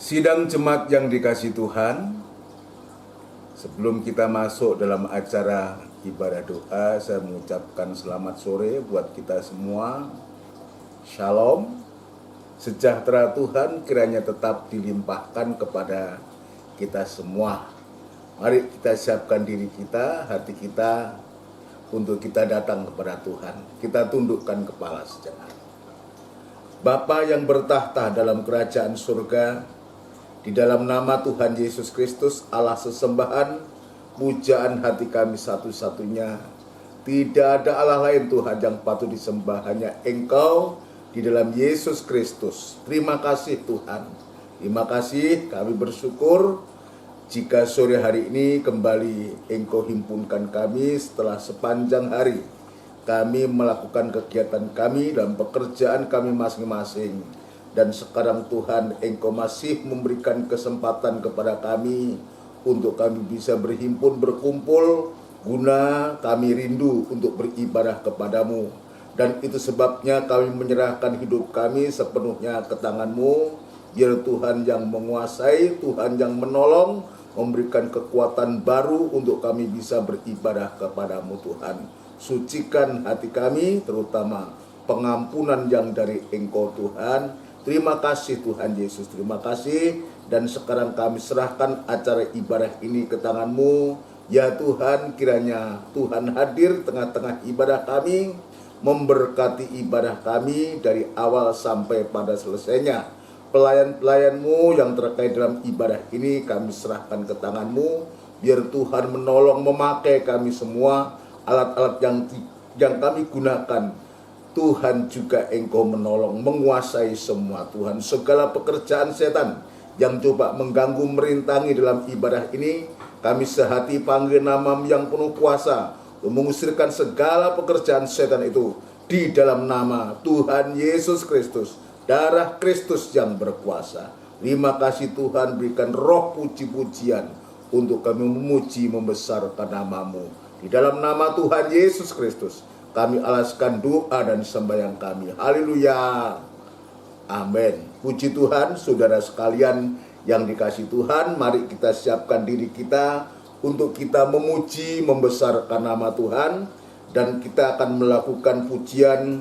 Sidang jemaat yang dikasihi Tuhan, sebelum kita masuk dalam acara ibadah doa, saya mengucapkan selamat sore buat kita semua. Shalom, sejahtera Tuhan kiranya tetap dilimpahkan kepada kita semua. Mari kita siapkan diri kita, hati kita, untuk kita datang kepada Tuhan. Kita tundukkan kepala sejenak. Bapa yang bertahta dalam kerajaan surga, di dalam nama Tuhan Yesus Kristus, Allah sesembahan, pujaan hati kami satu-satunya. Tidak ada Allah lain Tuhan yang patut disembah, hanya Engkau di dalam Yesus Kristus. Terima kasih Tuhan. Terima kasih, kami bersyukur jika sore hari ini kembali Engkau himpunkan kami setelah sepanjang hari kami melakukan kegiatan kami dan pekerjaan kami masing-masing. Dan sekarang Tuhan, Engkau masih memberikan kesempatan kepada kami untuk kami bisa berhimpun, berkumpul, guna kami rindu untuk beribadah kepadamu. Dan itu sebabnya kami menyerahkan hidup kami sepenuhnya ke tangan-Mu. Biar Tuhan yang menguasai, Tuhan yang menolong, memberikan kekuatan baru untuk kami bisa beribadah kepadamu Tuhan. Sucikan hati kami, terutama pengampunan yang dari Engkau Tuhan. Terima kasih Tuhan Yesus, terima kasih. Dan sekarang kami serahkan acara ibadah ini ke tangan-Mu. Ya Tuhan, kiranya Tuhan hadir tengah-tengah ibadah kami, memberkati ibadah kami dari awal sampai pada selesainya. Pelayan-pelayan-Mu yang terkait dalam ibadah ini kami serahkan ke tangan-Mu. Biar Tuhan menolong memakai kami semua, alat-alat yang kami gunakan. Tuhan juga Engkau menolong, menguasai semua Tuhan. Segala pekerjaan setan yang coba mengganggu, merintangi dalam ibadah ini, kami sehati panggil nama-Mu yang penuh kuasa untuk mengusirkan segala pekerjaan setan itu di dalam nama Tuhan Yesus Kristus, darah Kristus yang berkuasa. Terima kasih Tuhan, berikan roh puji-pujian untuk kami memuji, membesarkan nama-Mu. Di dalam nama Tuhan Yesus Kristus kami alaskan doa dan sembahyang kami. Haleluya. Amin. Puji Tuhan, saudara sekalian yang dikasihi Tuhan, mari kita siapkan diri kita untuk kita memuji, membesarkan nama Tuhan. Dan kita akan melakukan pujian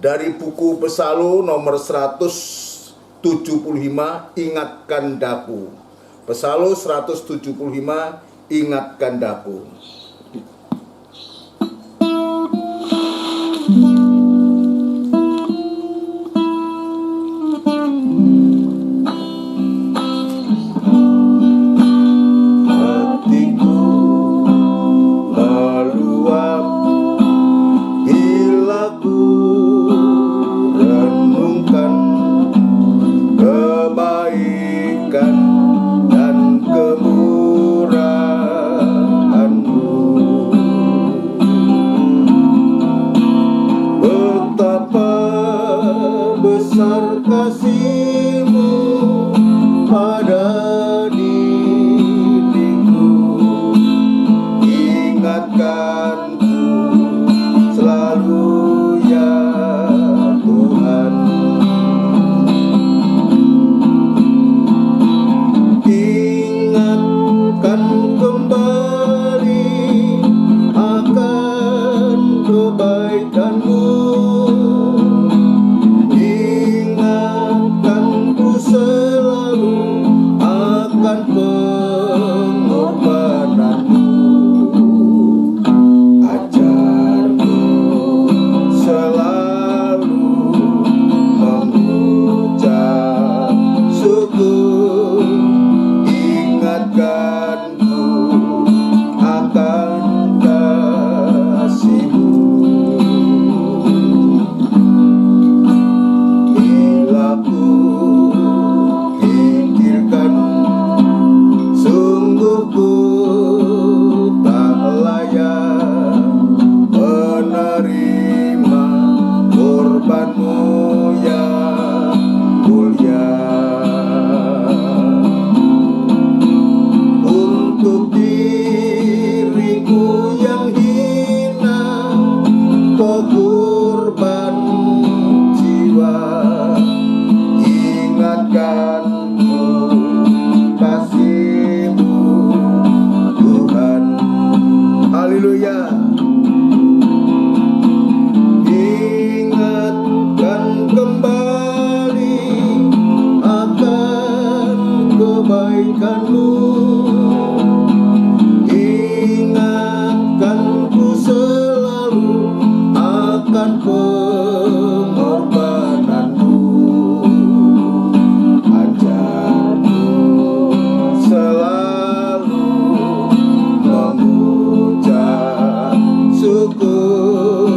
dari buku Pesalu nomor 175, Ingatkan Daku. Pesalu 175, Ingatkan Daku. Kebaikan dan kemurahan-Mu. kebaikanmu. Ingatkanku selalu akan pengorbananmu. Ajarku selalu mengucap syukur.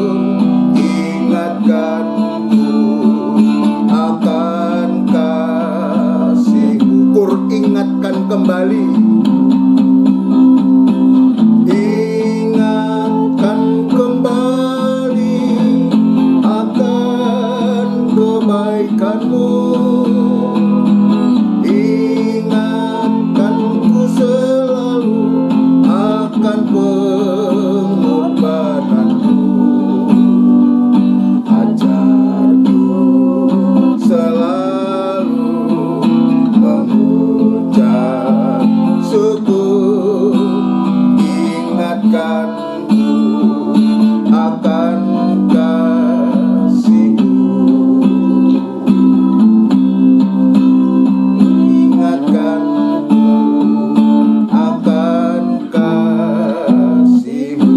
Ingatkanku akan kasih-Mu. Ingatkan kembali. Ingatkan kembali akan kebaikanmu. Ingatkanku selalu akan pengorbananmu. Ajarku selalu mengucap syukur. Ingatkanku akan kasih-Mu. Ingatkanku akan kasih-Mu.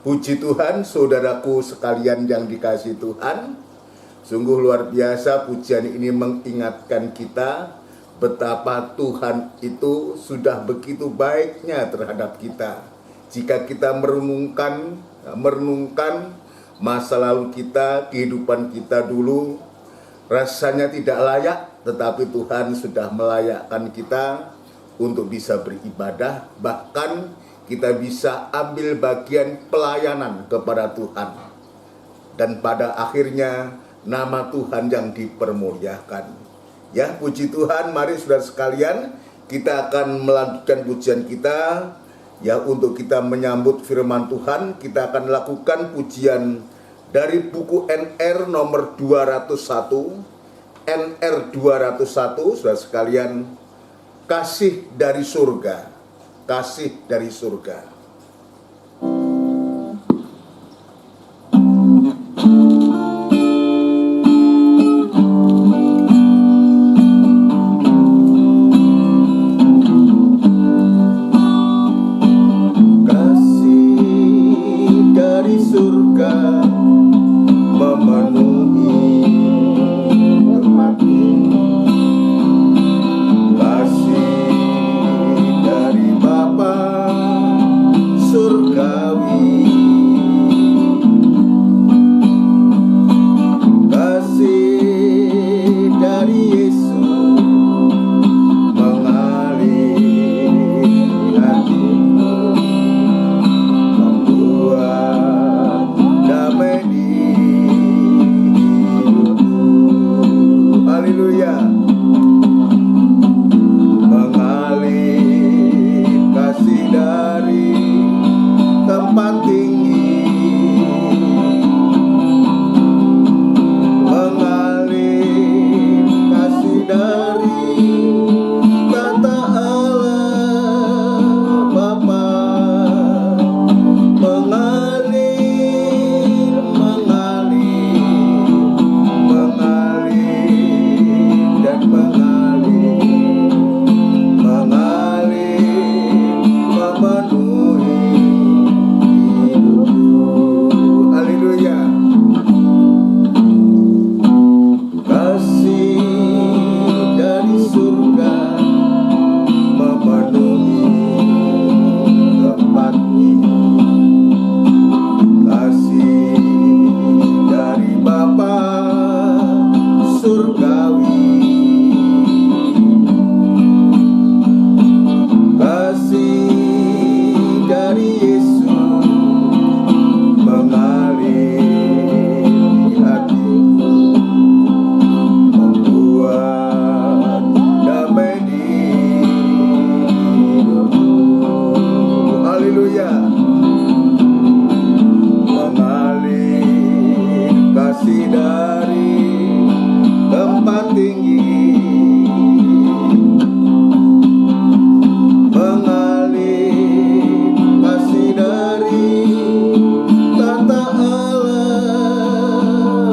Puji Tuhan, saudaraku sekalian yang dikasihi Tuhan. Sungguh luar biasa pujian ini mengingatkan kita betapa Tuhan itu sudah begitu baiknya terhadap kita. Jika kita merenungkan masa lalu kita, kehidupan kita dulu, rasanya tidak layak, tetapi Tuhan sudah melayakkan kita untuk bisa beribadah, bahkan kita bisa ambil bagian pelayanan kepada Tuhan. Dan pada akhirnya nama Tuhan yang dipermuliakan. Ya, puji Tuhan. Mari saudara sekalian, kita akan melanjutkan pujian kita. Ya, untuk kita menyambut firman Tuhan, kita akan lakukan pujian dari buku NR nomor 201. NR 201, saudara sekalian, kasih dari surga. Kasih dari surga.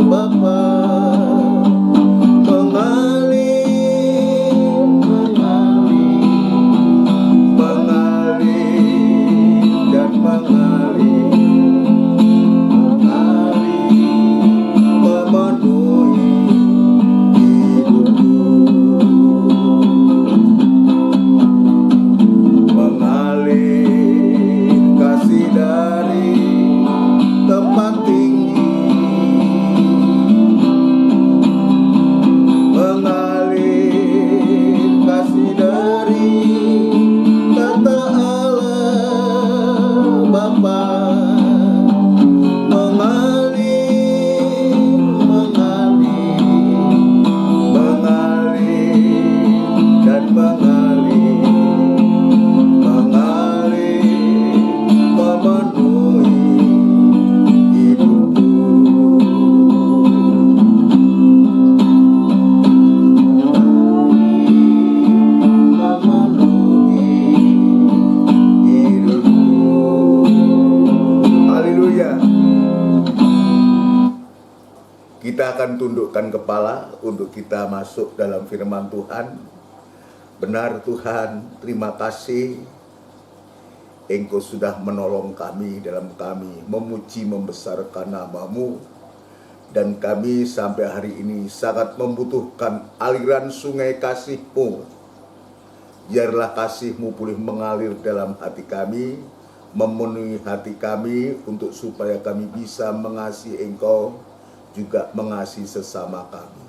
Bapa Kita akan tundukkan kepala untuk kita masuk dalam firman Tuhan. Benar Tuhan, terima kasih Engkau sudah menolong kami dalam kami memuji membesarkan nama-Mu. Dan kami sampai hari ini sangat membutuhkan aliran sungai kasih-Mu. Biarlah kasih-Mu boleh mengalir dalam hati kami, memenuhi hati kami untuk supaya kami bisa mengasihi Engkau, juga mengasihi sesama kami.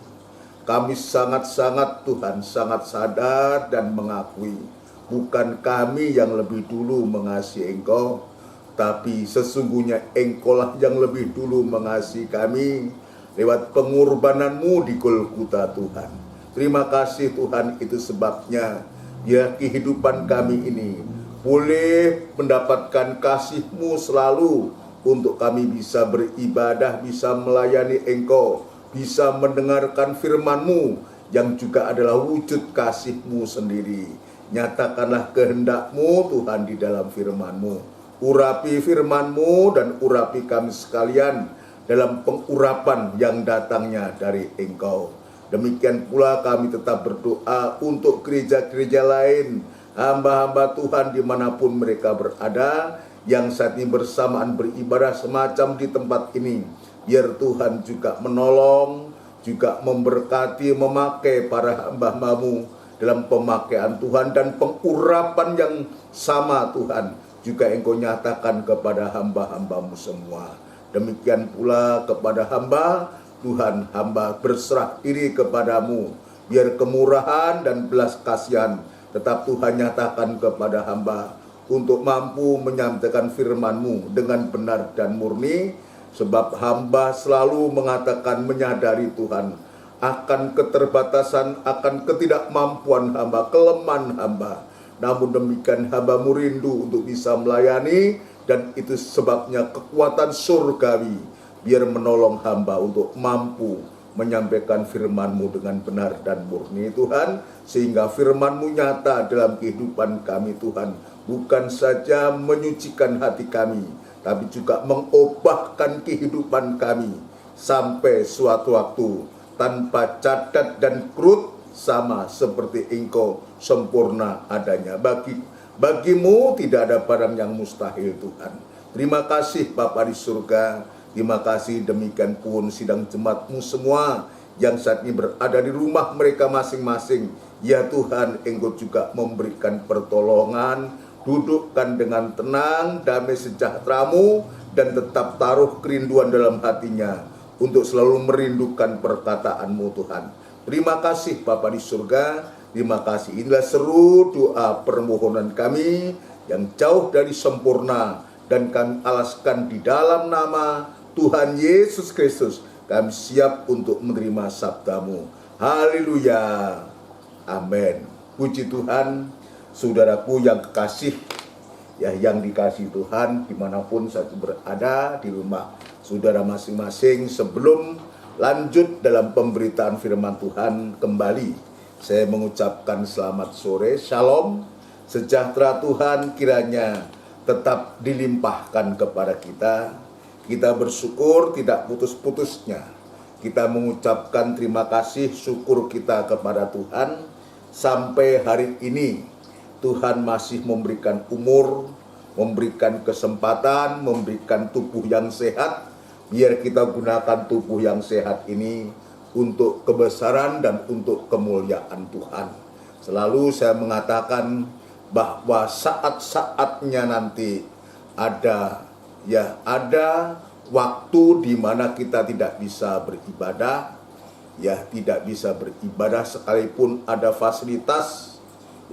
Kami sangat-sangat Tuhan, sangat sadar dan mengakui, bukan kami yang lebih dulu mengasihi Engkau, tapi sesungguhnya Engkaulah yang lebih dulu mengasihi kami lewat pengorbanan-Mu di Golgota Tuhan. Terima kasih Tuhan, itu sebabnya ya kehidupan kami ini boleh mendapatkan kasih-Mu selalu untuk kami bisa beribadah, bisa melayani Engkau, bisa mendengarkan firman-Mu yang juga adalah wujud kasih-Mu sendiri. Nyatakanlah kehendak-Mu Tuhan di dalam firman-Mu. Urapi firman-Mu dan urapi kami sekalian dalam pengurapan yang datangnya dari Engkau. Demikian pula kami tetap berdoa untuk gereja-gereja lain, hamba-hamba Tuhan dimanapun mereka berada, yang saat ini bersamaan beribadah semacam di tempat ini. Biar Tuhan juga menolong, juga memberkati, memakai para hamba-hamba-Mu dalam pemakaian Tuhan dan pengurapan yang sama Tuhan. Juga Engkau nyatakan kepada hamba-hamba-Mu semua. Demikian pula kepada hamba Tuhan, hamba berserah diri kepadamu. Biar kemurahan dan belas kasihan tetap Tuhan nyatakan kepada hamba untuk mampu menyampaikan firman-Mu dengan benar dan murni. Sebab hamba selalu mengatakan menyadari Tuhan akan keterbatasan, akan ketidakmampuan hamba, kelemahan hamba. Namun demikian hamba-Mu rindu untuk bisa melayani, dan itu sebabnya kekuatan surgawi biar menolong hamba untuk mampu menyampaikan firman-Mu dengan benar dan murni Tuhan. Sehingga firman-Mu nyata dalam kehidupan kami Tuhan. Bukan saja menyucikan hati kami, tapi juga mengubahkan kehidupan kami sampai suatu waktu tanpa cacat dan krut, sama seperti Engkau sempurna adanya. Bagimu tidak ada barang yang mustahil Tuhan. Terima kasih Bapa di surga. Terima kasih demikian pun sidang jemaat-Mu semua yang saat ini berada di rumah mereka masing-masing. Ya Tuhan, Engkau juga memberikan pertolongan. Dudukkan dengan tenang damai sejahtera-Mu, dan tetap taruh kerinduan dalam hatinya untuk selalu merindukan perkataan-Mu Tuhan. Terima kasih Bapa di surga. Terima kasih. Inilah seru doa permohonan kami yang jauh dari sempurna, dan kami alaskan di dalam nama Tuhan Yesus Kristus. Kami siap untuk menerima sabda-Mu. Haleluya. Amin. Puji Tuhan. Saudaraku yang kekasih, ya yang dikasih Tuhan, dimanapun saat berada di rumah saudara masing-masing. Sebelum lanjut dalam pemberitaan firman Tuhan kembali, saya mengucapkan selamat sore, shalom, sejahtera Tuhan kiranya tetap dilimpahkan kepada kita. Kita bersyukur tidak putus-putusnya. Kita mengucapkan terima kasih, syukur kita kepada Tuhan. Sampai hari ini Tuhan masih memberikan umur, memberikan kesempatan, memberikan tubuh yang sehat. Biar kita gunakan tubuh yang sehat ini untuk kebesaran dan untuk kemuliaan Tuhan. Selalu saya mengatakan bahwa saat-saatnya nanti ada waktu di mana kita tidak bisa beribadah, tidak bisa beribadah sekalipun ada fasilitas,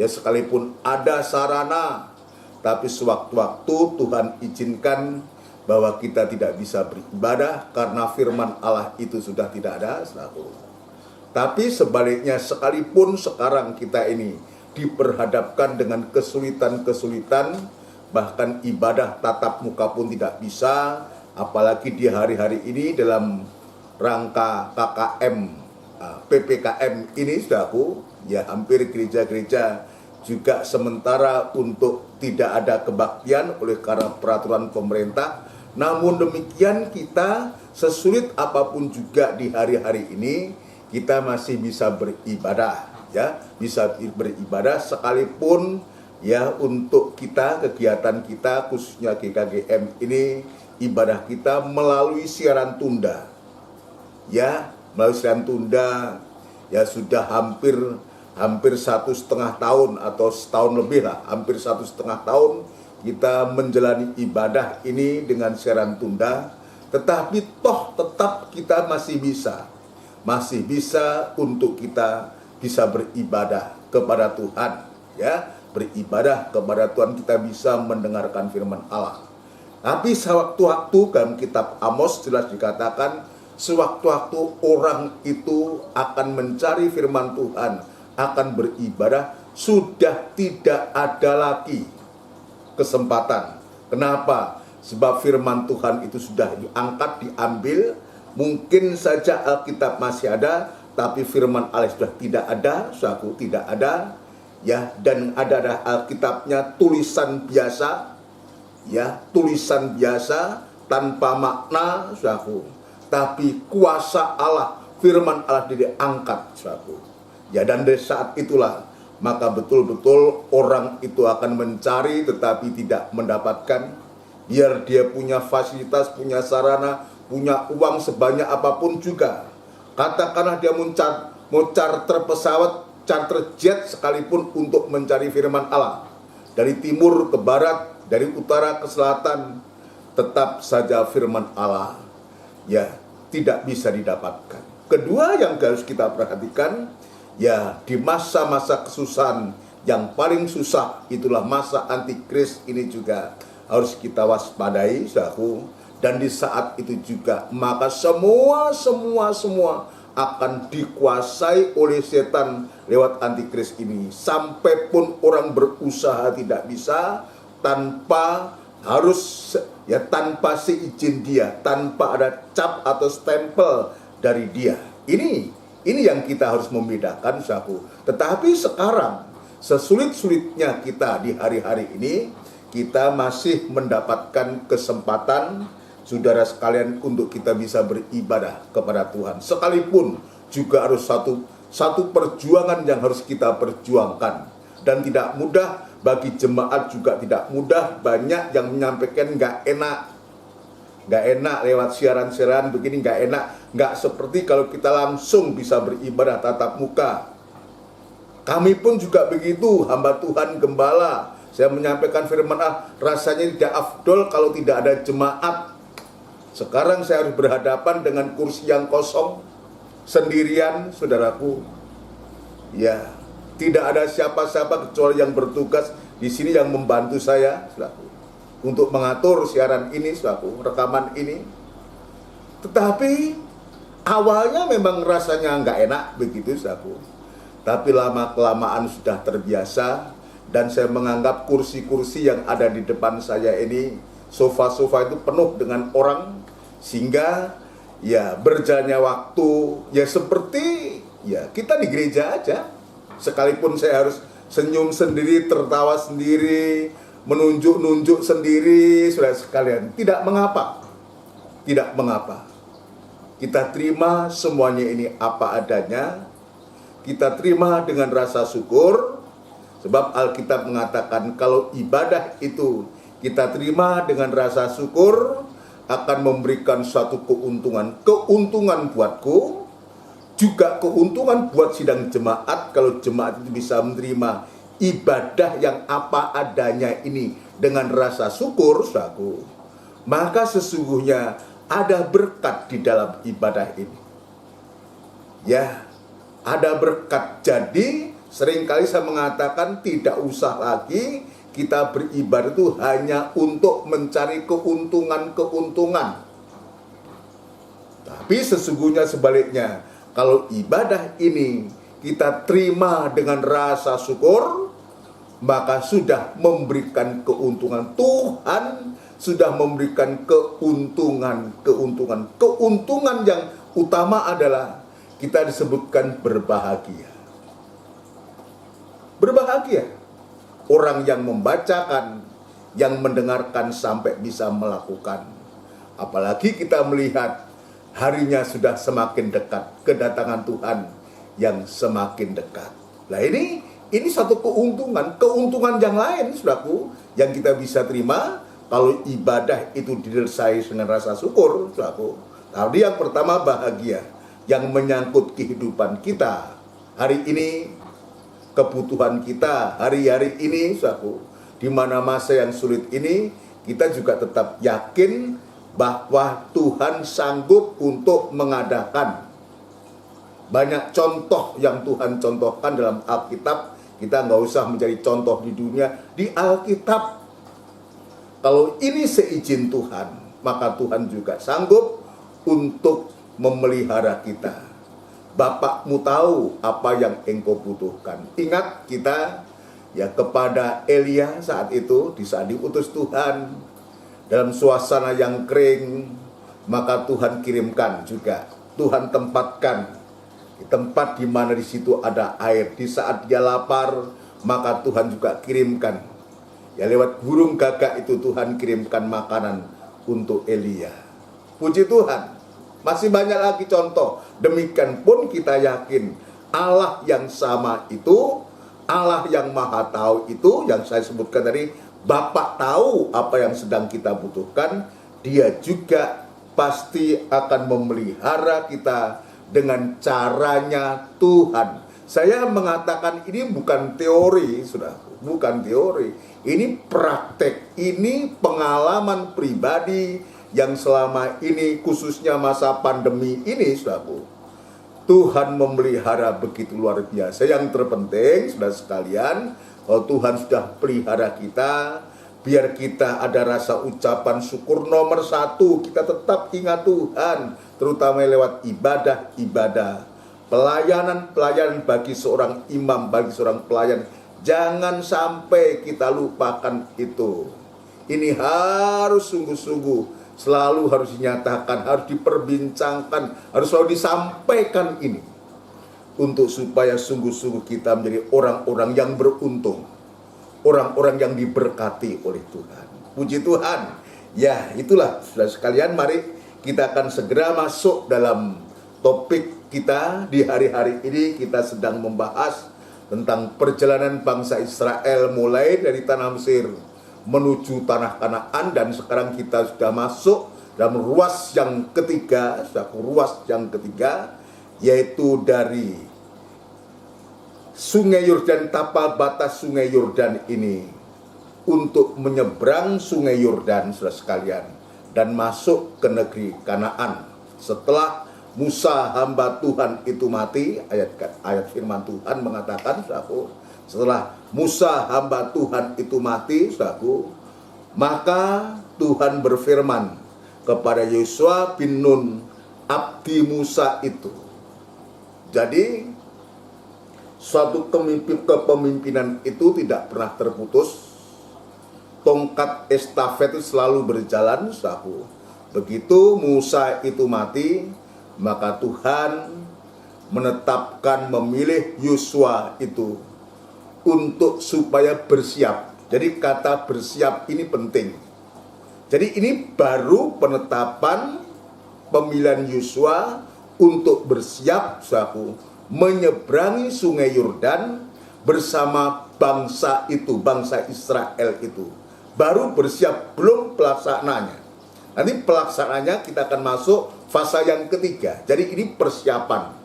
sekalipun ada sarana, tapi sewaktu-waktu Tuhan izinkan bahwa kita tidak bisa beribadah karena firman Allah itu sudah tidak ada. Tapi sebaliknya, sekalipun sekarang kita ini diperhadapkan dengan kesulitan-kesulitan, bahkan ibadah tatap muka pun tidak bisa, apalagi di hari-hari ini dalam rangka PPKM ini, saudaraku, hampir gereja-gereja juga sementara untuk tidak ada kebaktian oleh karena peraturan pemerintah. Namun demikian kita sesulit apapun juga di hari-hari ini, kita masih bisa beribadah, ya, bisa beribadah sekalipun ya untuk kita, kegiatan kita khususnya GKGM ini, ibadah kita melalui siaran tunda, ya, melalui siaran tunda, ya sudah hampir 1,5 tahun atau setahun lebih lah, hampir 1,5 tahun kita menjalani ibadah ini dengan siaran tunda, tetapi toh tetap kita masih bisa untuk kita bisa beribadah kepada Tuhan, ya, beribadah kepada Tuhan, kita bisa mendengarkan firman Allah. Tapi sewaktu-waktu dalam kitab Amos jelas dikatakan, sewaktu-waktu orang itu akan mencari firman Tuhan, akan beribadah, sudah tidak ada lagi kesempatan. Kenapa? Sebab firman Tuhan itu sudah diangkat, diambil. Mungkin saja Alkitab masih ada, tapi firman Allah sudah tidak ada, suatu tidak ada, ya, dan ada Alkitabnya tulisan biasa, ya, tulisan biasa tanpa makna, suatu. Tapi kuasa Allah, firman Allah diangkat, suatu. Ya, dan dari saat itulah maka betul-betul orang itu akan mencari tetapi tidak mendapatkan. Biar dia punya fasilitas, punya sarana, punya uang sebanyak apapun juga. Katakanlah dia mau charter pesawat, charter jet sekalipun untuk mencari firman Allah. Dari timur ke barat, dari utara ke selatan, tetap saja firman Allah, ya, tidak bisa didapatkan. Kedua yang harus kita perhatikan, ya, di masa-masa kesusahan yang paling susah, itulah masa antikris ini juga harus kita waspadai, saudaraku. Dan di saat itu juga maka semua akan dikuasai oleh setan lewat antikris ini. Sampai pun orang berusaha tidak bisa tanpa harus, ya, tanpa seizin dia, tanpa ada cap atau stempel dari dia. Ini yang kita harus membedakan, saudaraku. Tetapi sekarang, sesulit-sulitnya kita di hari-hari ini, kita masih mendapatkan kesempatan, saudara sekalian, untuk kita bisa beribadah kepada Tuhan. Sekalipun juga harus satu perjuangan yang harus kita perjuangkan. Dan tidak mudah, bagi jemaat juga tidak mudah. Banyak yang menyampaikan nggak enak lewat siaran-siaran begini, nggak enak. Nggak seperti kalau kita langsung bisa beribadah tatap muka. Kami pun juga begitu, hamba Tuhan, gembala. Saya menyampaikan firman Allah, rasanya tidak afdol kalau tidak ada jemaat. Sekarang saya harus berhadapan dengan kursi yang kosong, sendirian, saudaraku. Ya, tidak ada siapa-siapa kecuali yang bertugas di sini yang membantu saya, saudaraku, untuk mengatur siaran ini, saudaraku, rekaman ini. Tetapi awalnya memang rasanya nggak enak begitu, saudaraku. Tapi lama-kelamaan sudah terbiasa. Dan saya menganggap kursi-kursi yang ada di depan saya ini, sofa-sofa itu penuh dengan orang, sehingga ya berjalannya waktu ya seperti ya kita di gereja aja. Sekalipun saya harus senyum sendiri, tertawa sendiri, menunjuk-nunjuk sendiri, saudara sekalian, tidak mengapa. Kita terima semuanya ini apa adanya. Kita terima dengan rasa syukur. Sebab Alkitab mengatakan kalau ibadah itu kita terima dengan rasa syukur, akan memberikan suatu keuntungan buatku, juga keuntungan buat sidang jemaat kalau jemaat itu bisa menerima ibadah yang apa adanya ini dengan rasa syukur, saudaraku. Maka sesungguhnya ada berkat di dalam ibadah ini. Ya, ada berkat. Jadi seringkali saya mengatakan tidak usah lagi kita beribadah itu hanya untuk mencari keuntungan. Tapi sesungguhnya sebaliknya, kalau ibadah ini kita terima dengan rasa syukur, maka sudah memberikan keuntungan. Tuhan sudah memberikan keuntungan. Keuntungan yang utama adalah kita disebutkan berbahagia. Berbahagia orang yang membacakan, yang mendengarkan sampai bisa melakukan. Apalagi kita melihat harinya sudah semakin dekat, kedatangan Tuhan yang semakin dekat. Nah ini satu keuntungan yang lain, saudaraku, yang kita bisa terima kalau ibadah itu disertai dengan rasa syukur, saudaraku. Tadi yang pertama bahagia, yang menyangkut kehidupan kita hari ini, kebutuhan kita hari-hari ini, saudaraku. Di mana masa yang sulit ini, kita juga tetap yakin bahwa Tuhan sanggup untuk mengadakan. Banyak contoh yang Tuhan contohkan dalam Alkitab. Kita nggak usah mencari contoh di dunia, di Alkitab. Kalau ini seizin Tuhan, maka Tuhan juga sanggup untuk memelihara kita. Bapakmu tahu apa yang engkau butuhkan. Ingat kita ya kepada Elia saat itu, di saat diutus Tuhan dalam suasana yang kering, maka Tuhan kirimkan juga. Tuhan tempatkan di tempat di mana di situ ada air. Di saat dia lapar, maka Tuhan juga kirimkan. Ya lewat burung gagak itu Tuhan kirimkan makanan untuk Elia. Puji Tuhan. Masih banyak lagi contoh. Demikian pun kita yakin Allah yang sama itu, Allah yang maha tahu itu, yang saya sebutkan tadi, Bapa tahu apa yang sedang kita butuhkan. Dia juga pasti akan memelihara kita dengan caranya Tuhan. Saya mengatakan ini bukan teori, saudara, bukan teori. Ini praktek, ini pengalaman pribadi yang selama ini, khususnya masa pandemi ini, saudara, Tuhan memelihara begitu luar biasa. Yang terpenting, saudara sekalian, kalau Tuhan sudah pelihara kita, biar kita ada rasa ucapan syukur. Nomor satu, kita tetap ingat Tuhan, terutama lewat ibadah-ibadah, pelayanan-pelayanan bagi seorang imam, bagi seorang pelayan. Jangan sampai kita lupakan itu. Ini harus sungguh-sungguh, selalu harus dinyatakan, harus diperbincangkan, harus selalu disampaikan ini. Untuk supaya sungguh-sungguh kita menjadi orang-orang yang beruntung, orang-orang yang diberkati oleh Tuhan. Puji Tuhan. Ya, itulah saudara sekalian, mari kita akan segera masuk dalam topik kita di hari-hari ini. Kita sedang membahas tentang perjalanan bangsa Israel mulai dari tanah Mesir menuju tanah Kanaan, dan sekarang kita sudah masuk dalam ruas yang ketiga, yaitu dari Sungai Yordan, tapal batas Sungai Yordan ini, untuk menyeberang Sungai Yordan, saudara sekalian, dan masuk ke negeri Kanaan. Setelah Musa hamba Tuhan itu mati, ayat firman Tuhan mengatakan, saudara, setelah Musa hamba Tuhan itu mati, saudaraku, maka Tuhan berfirman kepada Yosua bin Nun, abdi Musa itu. Jadi suatu kepemimpinan itu tidak pernah terputus. Tongkat estafet itu selalu berjalan, saudaraku. Begitu Musa itu mati, maka Tuhan menetapkan, memilih Yosua itu untuk supaya bersiap. Jadi kata bersiap ini penting. Jadi ini baru penetapan pemilihan Yosua untuk bersiap, saudaraku, menyeberangi Sungai Yordan bersama bangsa itu, bangsa Israel itu. Baru bersiap, belum pelaksananya. Nanti pelaksananya kita akan masuk fase yang ketiga. Jadi ini persiapan.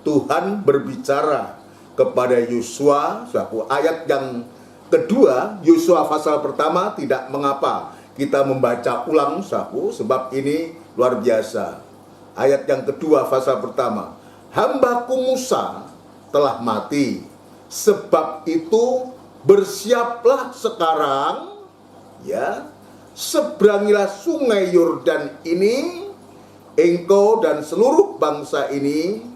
Tuhan berbicara kepada Yosua, ayat yang kedua, Yosua pasal pertama, tidak mengapa kita membaca ulang, sebab ini luar biasa. Ayat yang kedua pasal pertama, hambaku Musa telah mati, sebab itu bersiaplah sekarang, ya, seberangilah Sungai Yordan ini, engkau dan seluruh bangsa ini,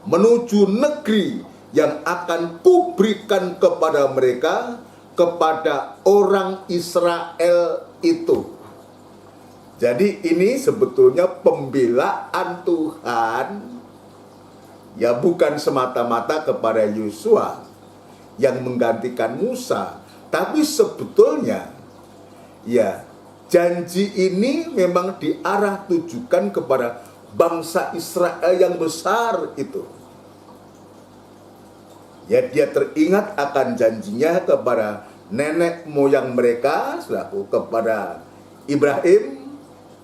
menuju negeri yang akan kuberikan kepada mereka, kepada orang Israel itu. Jadi ini sebetulnya pembelaan Tuhan, ya, bukan semata-mata kepada Yosua yang menggantikan Musa, tapi sebetulnya ya janji ini memang diarah tujukan kepada bangsa Israel yang besar itu. Ya, dia teringat akan janjinya kepada nenek moyang mereka, saudaraku, kepada Ibrahim,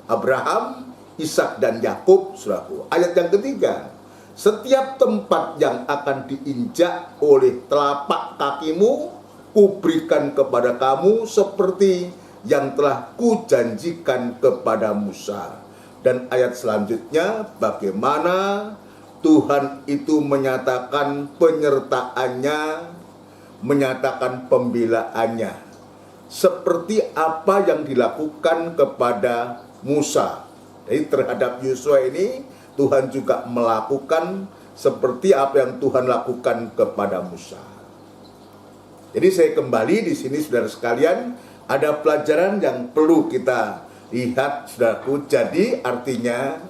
Abraham, Ishak dan Yakub, saudaraku. Ayat yang ketiga, setiap tempat yang akan diinjak oleh telapak kakimu, kuberikan kepada kamu seperti yang telah kujanjikan kepada Musa. Dan ayat selanjutnya, bagaimana Tuhan itu menyatakan penyertaannya, menyatakan pembelaannya, seperti apa yang dilakukan kepada Musa. Jadi terhadap Yosua ini, Tuhan juga melakukan seperti apa yang Tuhan lakukan kepada Musa. Jadi saya kembali di sini, saudara sekalian, ada pelajaran yang perlu kita lihat, saudaraku. Jadi artinya,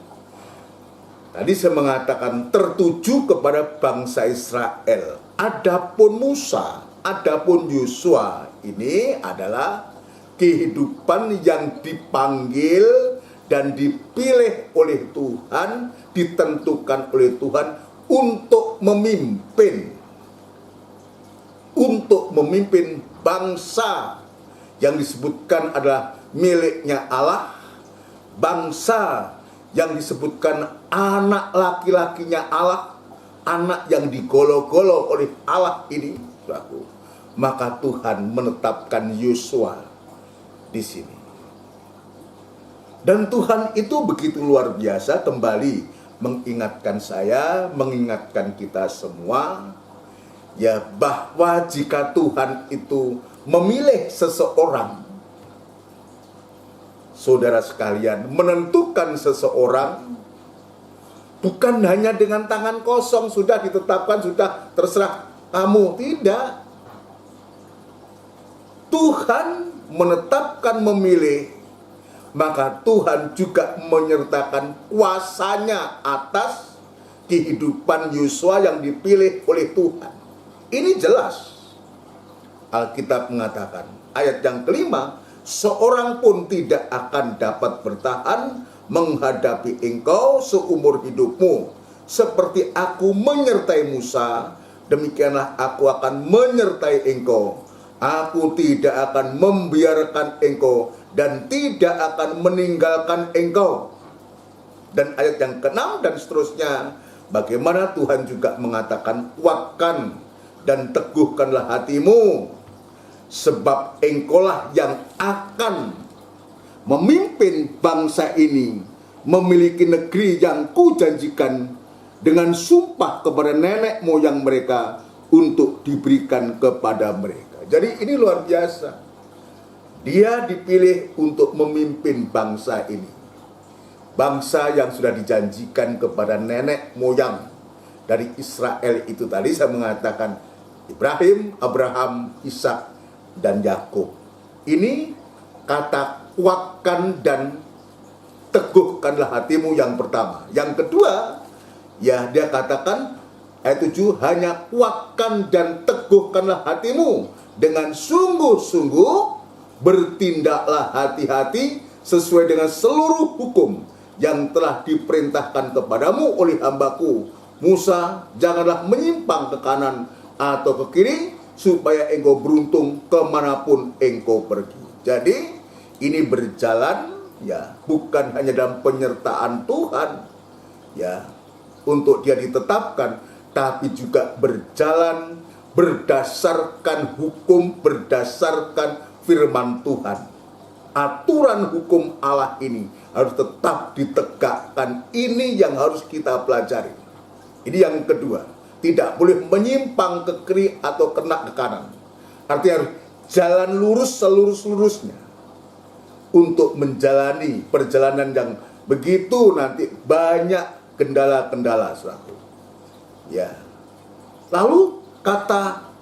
tadi saya mengatakan tertuju kepada bangsa Israel. Adapun Musa, adapun Yosua, ini adalah kehidupan yang dipanggil dan dipilih oleh Tuhan, ditentukan oleh Tuhan untuk memimpin. Untuk memimpin bangsa yang disebutkan adalah miliknya Allah, bangsa yang disebutkan anak laki-lakinya Allah, anak yang digolo-golo oleh Allah ini, maka Tuhan menetapkan Yosua di sini. Dan Tuhan itu begitu luar biasa, kembali mengingatkan saya, mengingatkan kita semua, ya, bahwa jika Tuhan itu memilih seseorang, saudara sekalian, menentukan seseorang, bukan hanya dengan tangan kosong, sudah ditetapkan, sudah terserah kamu. Tidak. Tuhan menetapkan, memilih, maka Tuhan juga menyertakan kuasanya atas kehidupan Yosua yang dipilih oleh Tuhan. Ini jelas. Alkitab mengatakan, ayat yang kelima, seorang pun tidak akan dapat bertahan menghadapi engkau seumur hidupmu. Seperti aku menyertai Musa, demikianlah aku akan menyertai engkau. Aku tidak akan membiarkan engkau dan tidak akan meninggalkan engkau. Dan ayat yang ke-6 dan seterusnya, bagaimana Tuhan juga mengatakan, kuatkan dan teguhkanlah hatimu, sebab engkaulah yang akan memimpin bangsa ini memiliki negeri yang kujanjikan dengan sumpah kepada nenek moyang mereka untuk diberikan kepada mereka. Jadi ini luar biasa. Dia dipilih untuk memimpin bangsa ini. Bangsa yang sudah dijanjikan kepada nenek moyang dari Israel itu tadi saya mengatakan Ibrahim, Abraham, Ishak, dan Yakub. Ini kata kuatkan dan teguhkanlah hatimu yang pertama. Yang kedua, ya, dia katakan ayat 7, hanya kuatkan dan teguhkanlah hatimu dengan sungguh-sungguh, bertindaklah hati-hati sesuai dengan seluruh hukum yang telah diperintahkan kepadamu oleh hambaku Musa. Janganlah menyimpang ke kanan atau ke kiri, supaya engkau beruntung kemanapun engkau pergi. Jadi ini berjalan, ya, bukan hanya dalam penyertaan Tuhan, ya, untuk dia ditetapkan, tapi juga berjalan berdasarkan hukum, berdasarkan firman Tuhan. Aturan hukum Allah ini harus tetap ditegakkan. Ini yang harus kita pelajari. Ini yang kedua. Tidak boleh menyimpang ke kiri atau kena ke kanan. Artinya harus jalan lurus selurus-lurusnya untuk menjalani perjalanan yang begitu nanti banyak kendala-kendala, saudaraku. Ya. Lalu kata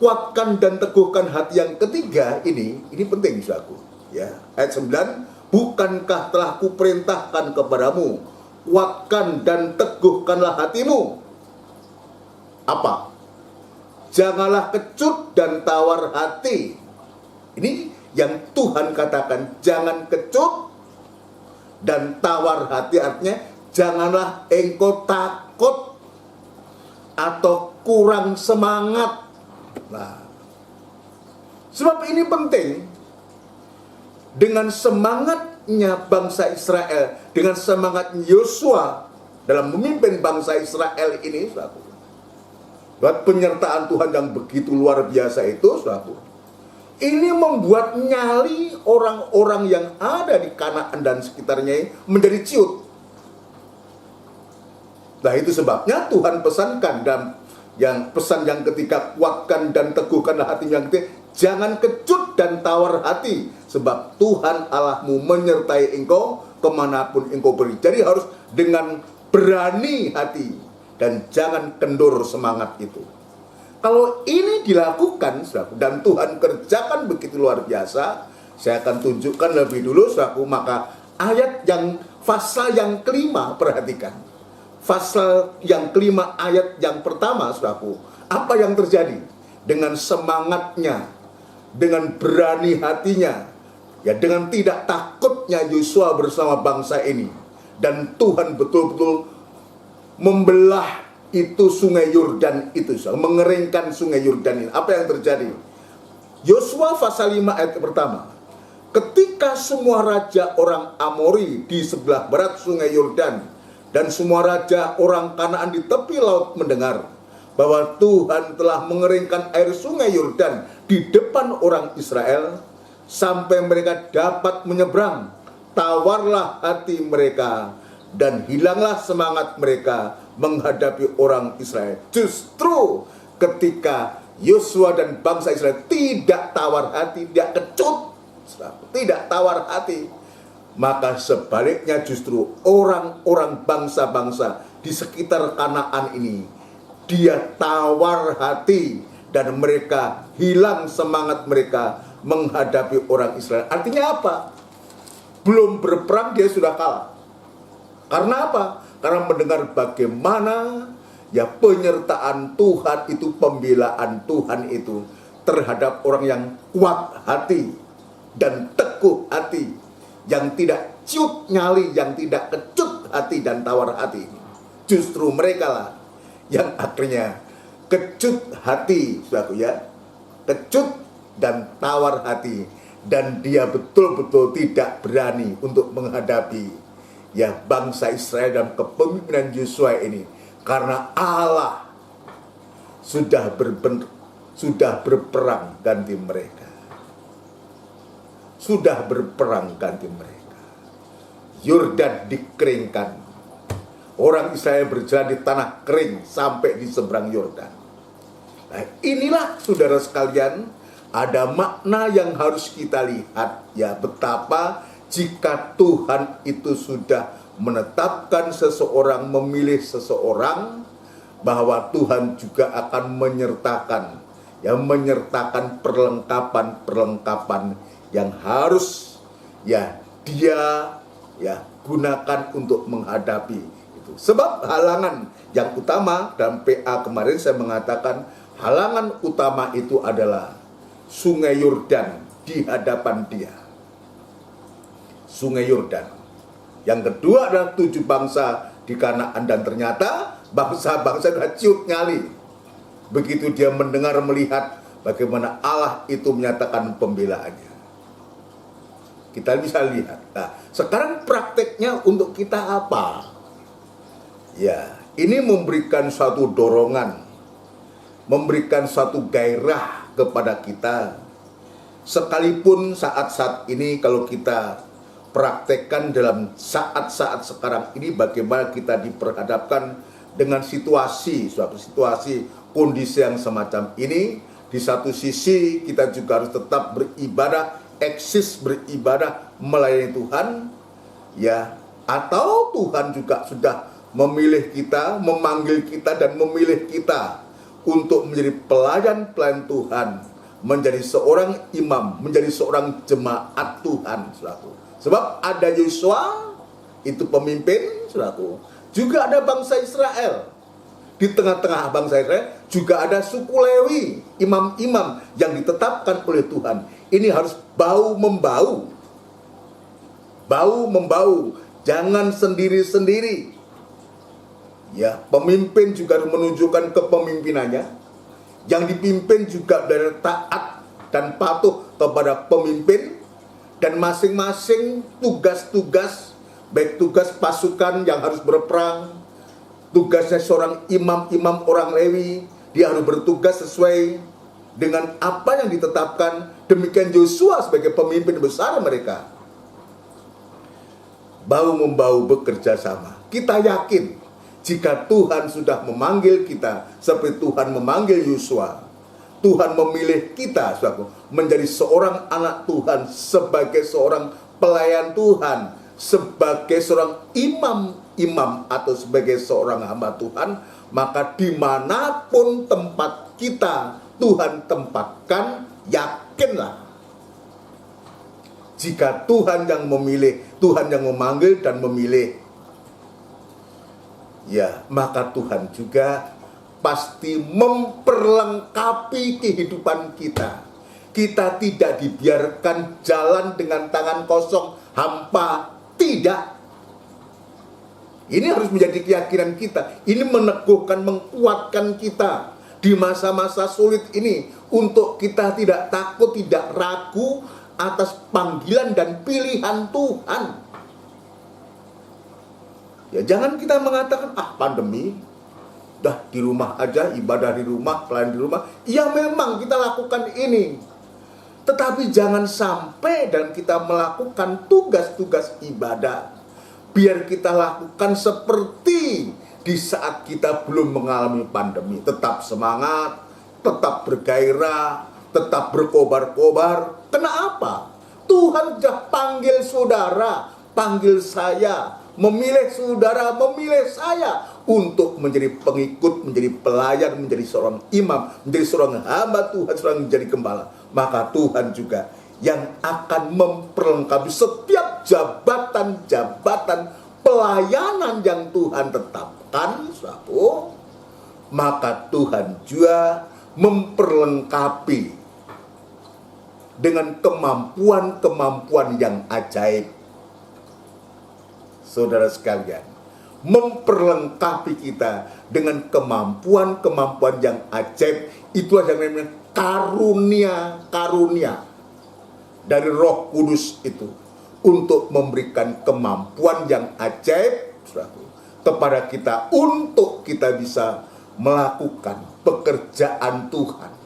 kuatkan dan teguhkan hati yang ketiga ini penting, saudaraku. Ya. Ayat 9, bukankah telah kuperintahkan kepadamu, kuatkan dan teguhkanlah hatimu. Apa? Janganlah kecut dan tawar hati. Ini yang Tuhan katakan jangan kecut dan tawar hati, artinya janganlah engkau takut atau kurang semangat. Nah, sebab ini penting. Dengan semangatnya bangsa Israel, dengan semangat Yosua dalam memimpin bangsa Israel ini, saudaraku, buat penyertaan Tuhan yang begitu luar biasa itu, saudaraku, ini membuat nyali orang-orang yang ada di Kanaan dan sekitarnya menjadi ciut. Nah, itu sebabnya Tuhan pesankan dan pesan yang ketiga, kuatkan dan teguhkanlah hatimu yang ketiga, jangan kecut dan tawar hati, sebab Tuhan Allahmu menyertai engkau kemanapun engkau pergi. Jadi harus dengan berani hati dan jangan kendur semangat itu. Kalau ini dilakukan, saudaraku, dan Tuhan kerjakan begitu luar biasa, saya akan tunjukkan lebih dulu, saudaraku, maka pasal yang kelima, perhatikan. Pasal yang kelima ayat yang pertama, saudaraku, apa yang terjadi? Dengan semangatnya, dengan berani hatinya, ya, dengan tidak takutnya Yosua bersama bangsa ini, dan Tuhan betul-betul membelah itu sungai Yordan itu, mengeringkan sungai Yordan ini. Apa yang terjadi? Yosua pasal 5 ayat pertama. Ketika semua raja orang Amori di sebelah barat sungai Yordan dan semua raja orang Kanaan di tepi laut mendengar bahwa Tuhan telah mengeringkan air sungai Yordan di depan orang Israel sampai mereka dapat menyeberang, tawarlah hati mereka dan hilanglah semangat mereka menghadapi orang Israel. Justru ketika Yosua dan bangsa Israel tidak tawar hati, tidak kecut, tidak tawar hati, maka sebaliknya justru orang-orang bangsa-bangsa di sekitar Kanaan ini, dia tawar hati dan mereka hilang semangat mereka menghadapi orang Israel. Artinya apa? Belum berperang dia sudah kalah. Karena apa? Karena mendengar bagaimana ya penyertaan Tuhan itu, pembelaan Tuhan itu terhadap orang yang kuat hati dan teguh hati, yang tidak ciut nyali, yang tidak kecut hati dan tawar hati. Justru mereka lah yang akhirnya kecut hati, saudaraku, ya, kecut dan tawar hati, dan dia betul-betul tidak berani untuk menghadapi ya bangsa Israel dan kepemimpinan Yosua ini, karena Allah sudah berperang ganti mereka, sudah berperang ganti mereka. Yordan dikeringkan, orang Israel berjalan di tanah kering sampai di seberang Yordan. Nah, inilah saudara sekalian, ada makna yang harus kita lihat, ya, betapa jika Tuhan itu sudah menetapkan seseorang, memilih seseorang, bahwa Tuhan juga akan menyertakan perlengkapan yang harus ya dia ya gunakan untuk menghadapi itu. Sebab halangan yang utama dalam PA kemarin saya mengatakan, halangan utama itu adalah sungai Yordan di hadapan dia. Sungai Yordan. Yang kedua adalah 7 bangsa di Kanaan, dan ternyata bangsa-bangsa sudah ciut nyali begitu dia mendengar, melihat bagaimana Allah itu menyatakan pembelaannya. Kita bisa lihat. Nah, sekarang prakteknya untuk kita apa? Ya, ini memberikan suatu dorongan, memberikan suatu gairah kepada kita. Sekalipun saat-saat ini kalau kita praktekkan dalam saat-saat sekarang ini, bagaimana kita diperhadapkan dengan suatu situasi kondisi yang semacam ini. Di satu sisi kita juga harus tetap beribadah, eksis beribadah, melayani Tuhan, ya, atau Tuhan juga sudah memilih kita, memanggil kita dan memilih kita untuk menjadi pelayan-pelayan Tuhan, menjadi seorang imam, menjadi seorang jemaat Tuhan, saudaraku. Sebab ada Yosua, itu pemimpin, saudaraku. Juga ada bangsa Israel. di tengah-tengah bangsa Israel juga ada suku Lewi, imam-imam yang ditetapkan oleh Tuhan. Ini harus bau-membau. Bau-membau, jangan sendiri-sendiri. Ya, pemimpin juga harus menunjukkan kepemimpinannya. Yang dipimpin juga dari taat dan patuh kepada pemimpin. Dan masing-masing tugas-tugas, baik tugas pasukan yang harus berperang, tugasnya seorang imam-imam orang Lewi, dia harus bertugas sesuai dengan apa yang ditetapkan. Demikian Yosua sebagai pemimpin besar mereka. Bau-membau bekerja sama. Kita yakin jika Tuhan sudah memanggil kita seperti Tuhan memanggil Yosua, Tuhan memilih kita menjadi seorang anak Tuhan, sebagai seorang pelayan Tuhan, sebagai seorang imam atau sebagai seorang hamba Tuhan, maka dimanapun tempat kita Tuhan tempatkan, yakinlah jika Tuhan yang memilih, Tuhan yang memanggil dan memilih, ya maka Tuhan juga pasti memperlengkapi kehidupan kita. Kita tidak dibiarkan jalan dengan tangan kosong, hampa, tidak. Ini harus menjadi keyakinan kita. Ini meneguhkan, menguatkan kita di masa-masa sulit ini, untuk kita tidak takut, tidak ragu atas panggilan dan pilihan Tuhan. Ya, jangan kita mengatakan, pandemi, dah di rumah aja, ibadah di rumah, pelayan di rumah. Ya memang kita lakukan ini, tetapi jangan sampai dan kita melakukan tugas-tugas ibadah, biar kita lakukan seperti di saat kita belum mengalami pandemi. Tetap semangat, tetap bergairah, tetap berkobar-kobar. Kenapa? Tuhan sudah panggil saudara, panggil saya, memilih saudara, memilih saya untuk menjadi pengikut, menjadi pelayan, menjadi seorang imam, menjadi seorang hamba Tuhan, seorang menjadi gembala. Maka Tuhan juga yang akan memperlengkapi setiap jabatan-jabatan pelayanan yang Tuhan tetapkan, saudaraku. Maka Tuhan juga memperlengkapi dengan kemampuan-kemampuan yang ajaib. Saudara sekalian, memperlengkapi kita dengan kemampuan-kemampuan yang ajaib. Itulah yang namanya karunia dari Roh Kudus itu, untuk memberikan kemampuan yang ajaib kepada kita, untuk kita bisa melakukan pekerjaan Tuhan.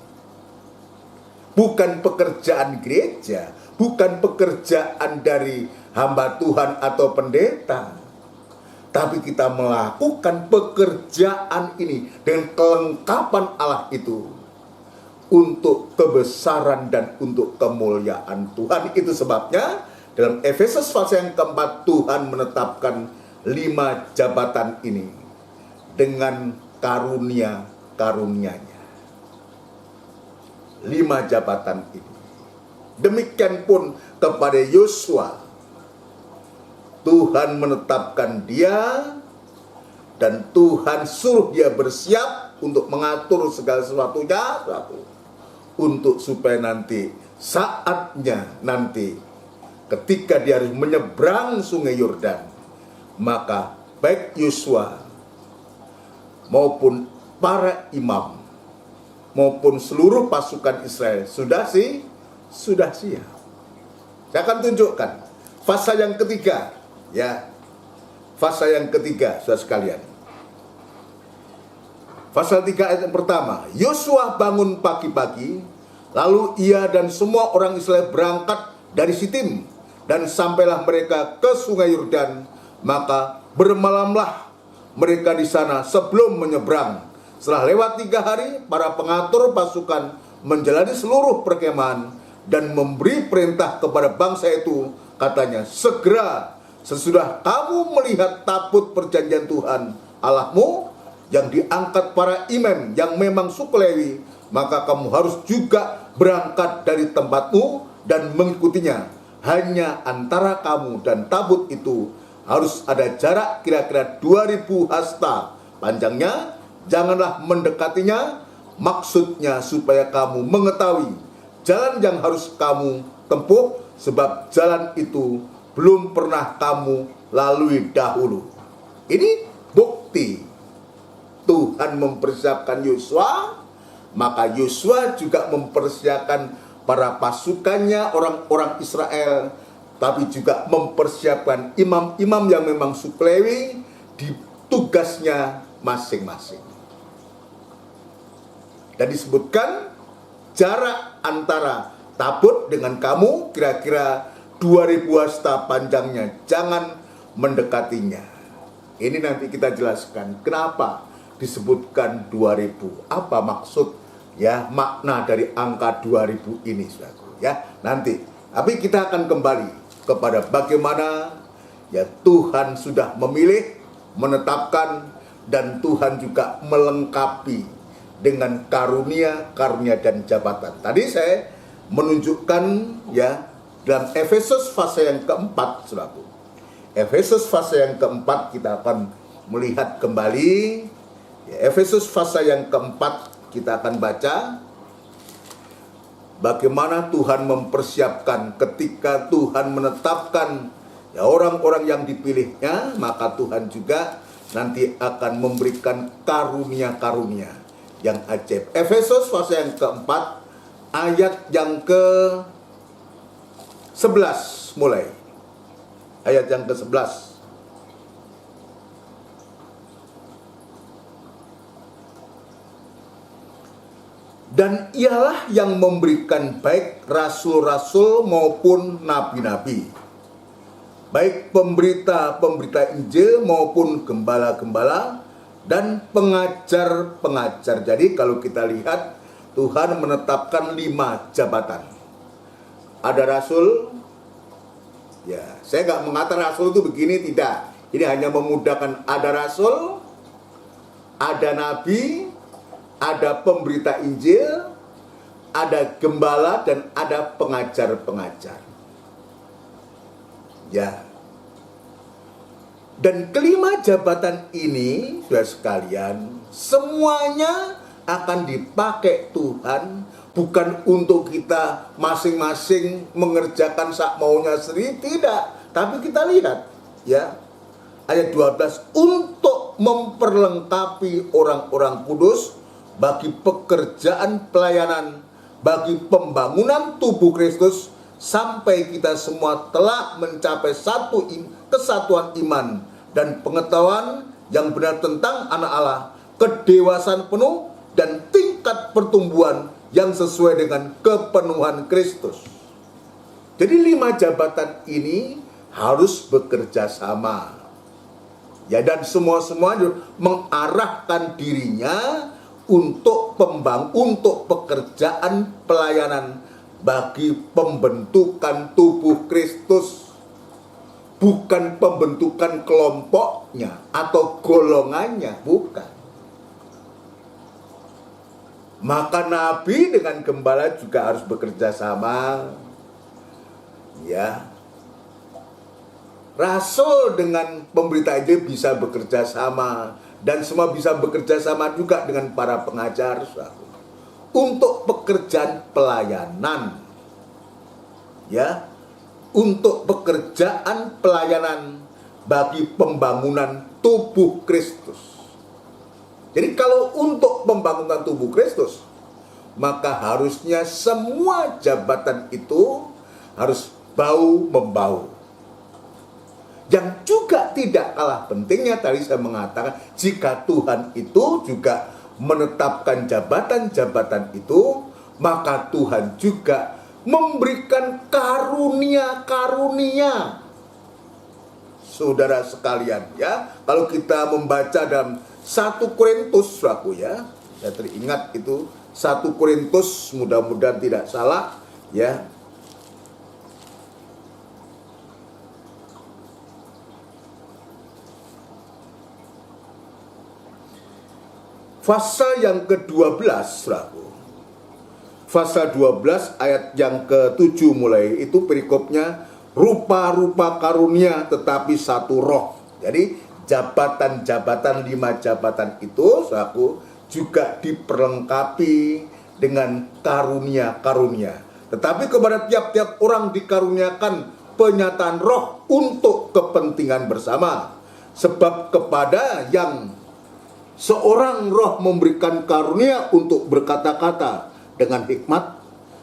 Bukan pekerjaan gereja, bukan pekerjaan dari hamba Tuhan atau pendeta, tapi kita melakukan pekerjaan ini dengan kelengkapan Allah itu untuk kebesaran dan untuk kemuliaan Tuhan. Itu sebabnya dalam Efesus pasal yang keempat, Tuhan menetapkan 5 jabatan ini dengan karunia-karunia-Nya. 5 jabatan ini. Demikian pun kepada Yosua, Tuhan menetapkan dia dan Tuhan suruh dia bersiap untuk mengatur segala sesuatunya, untuk supaya nanti saatnya nanti ketika dia harus menyeberang sungai Yordan, maka baik Yosua maupun para imam maupun seluruh pasukan Israel sudah siap. Saya akan tunjukkan fase yang ketiga, ya. Fase yang ketiga, saudara sekalian. Pasal 3 ayat yang pertama, Yosua bangun pagi-pagi, lalu ia dan semua orang Israel berangkat dari Sitim, dan sampailah mereka ke sungai Yordan. Maka bermalamlah mereka di sana sebelum menyeberang. Setelah lewat 3 hari, para pengatur pasukan menjalani seluruh perkemahan dan memberi perintah kepada bangsa itu, katanya, segera sesudah kamu melihat tabut perjanjian Tuhan Allahmu yang diangkat para imam yang memang suku Lewi, maka kamu harus juga berangkat dari tempatmu dan mengikutinya. Hanya antara kamu dan tabut itu harus ada jarak kira-kira 2000 hasta panjangnya janganlah mendekatinya, maksudnya supaya kamu mengetahui jalan yang harus kamu tempuh, sebab jalan itu belum pernah kamu lalui dahulu. Ini bukti Tuhan mempersiapkan Yosua, maka Yosua juga mempersiapkan para pasukannya, orang-orang Israel, tapi juga mempersiapkan imam-imam yang memang suku Lewi di tugasnya masing-masing. Dan disebutkan jarak antara tabut dengan kamu kira-kira 2000 hasta panjangnya, jangan mendekatinya. Ini nanti kita jelaskan kenapa disebutkan 2000, apa maksud ya makna dari angka 2000 ini, saudaraku, ya nanti. Tapi kita akan kembali kepada bagaimana ya Tuhan sudah memilih, menetapkan, dan Tuhan juga melengkapi dengan karunia dan jabatan. Tadi saya menunjukkan ya dalam Efesus fase yang keempat, saudaraku. Efesus fase yang keempat kita akan melihat kembali. Ya, Efesus fase yang keempat kita akan baca bagaimana Tuhan mempersiapkan ketika Tuhan menetapkan ya orang-orang yang dipilihnya, maka Tuhan juga nanti akan memberikan karunia-karunia yang ajaib. Efesus pasal yang keempat, ayat yang ke-11 mulai. Ayat yang ke-11. Dan ialah yang memberikan baik rasul-rasul maupun nabi-nabi, baik pemberita-pemberita Injil maupun gembala-gembala dan pengajar-pengajar. Jadi kalau kita lihat Tuhan menetapkan 5 jabatan. Ada rasul, ya saya nggak mengatakan rasul itu begini, tidak. Ini hanya memudahkan. Ada rasul, ada nabi, ada pemberita Injil, ada gembala, dan ada pengajar-pengajar. Ya. Dan kelima jabatan ini, saudara sekalian, semuanya akan dipakai Tuhan, bukan untuk kita masing-masing mengerjakan sak maunya sendiri, tidak. Tapi kita lihat, ya, ayat 12, untuk memperlengkapi orang-orang kudus bagi pekerjaan pelayanan, bagi pembangunan tubuh Kristus, sampai kita semua telah mencapai satu kesatuan iman dan pengetahuan yang benar tentang anak Allah, kedewasaan penuh dan tingkat pertumbuhan yang sesuai dengan kepenuhan Kristus. Jadi 5 jabatan ini harus bekerja sama. Ya, dan semua mengarahkan dirinya untuk untuk pekerjaan pelayanan bagi pembentukan tubuh Kristus, bukan pembentukan kelompoknya atau golongannya, bukan. Maka nabi dengan gembala juga harus bekerja sama, ya. Rasul dengan pemberita Injil bisa bekerja sama, dan semua bisa bekerja sama juga dengan para pengajar untuk pekerjaan pelayanan, ya, untuk pekerjaan pelayanan bagi pembangunan tubuh Kristus. Jadi kalau untuk pembangunan tubuh Kristus, maka harusnya semua jabatan itu harus bau-membau. Yang juga tidak kalah pentingnya, tadi saya mengatakan, jika Tuhan itu juga menetapkan jabatan-jabatan itu, maka Tuhan juga memberikan karunia-karunia. Saudara sekalian, ya, kalau kita membaca dalam 1 Korintus, ya, saya teringat itu 1 Korintus, mudah-mudahan tidak salah, ya. Pasal yang ke-12, pasal 12 ayat yang ke-7 mulai, itu perikopnya rupa-rupa karunia tetapi satu roh. Jadi jabatan-jabatan, 5 jabatan itu saudaraku juga diperlengkapi dengan karunia-karunia. Tetapi kepada tiap-tiap orang dikaruniakan penyataan roh untuk kepentingan bersama. Sebab kepada yang seorang roh memberikan karunia untuk berkata-kata dengan hikmat,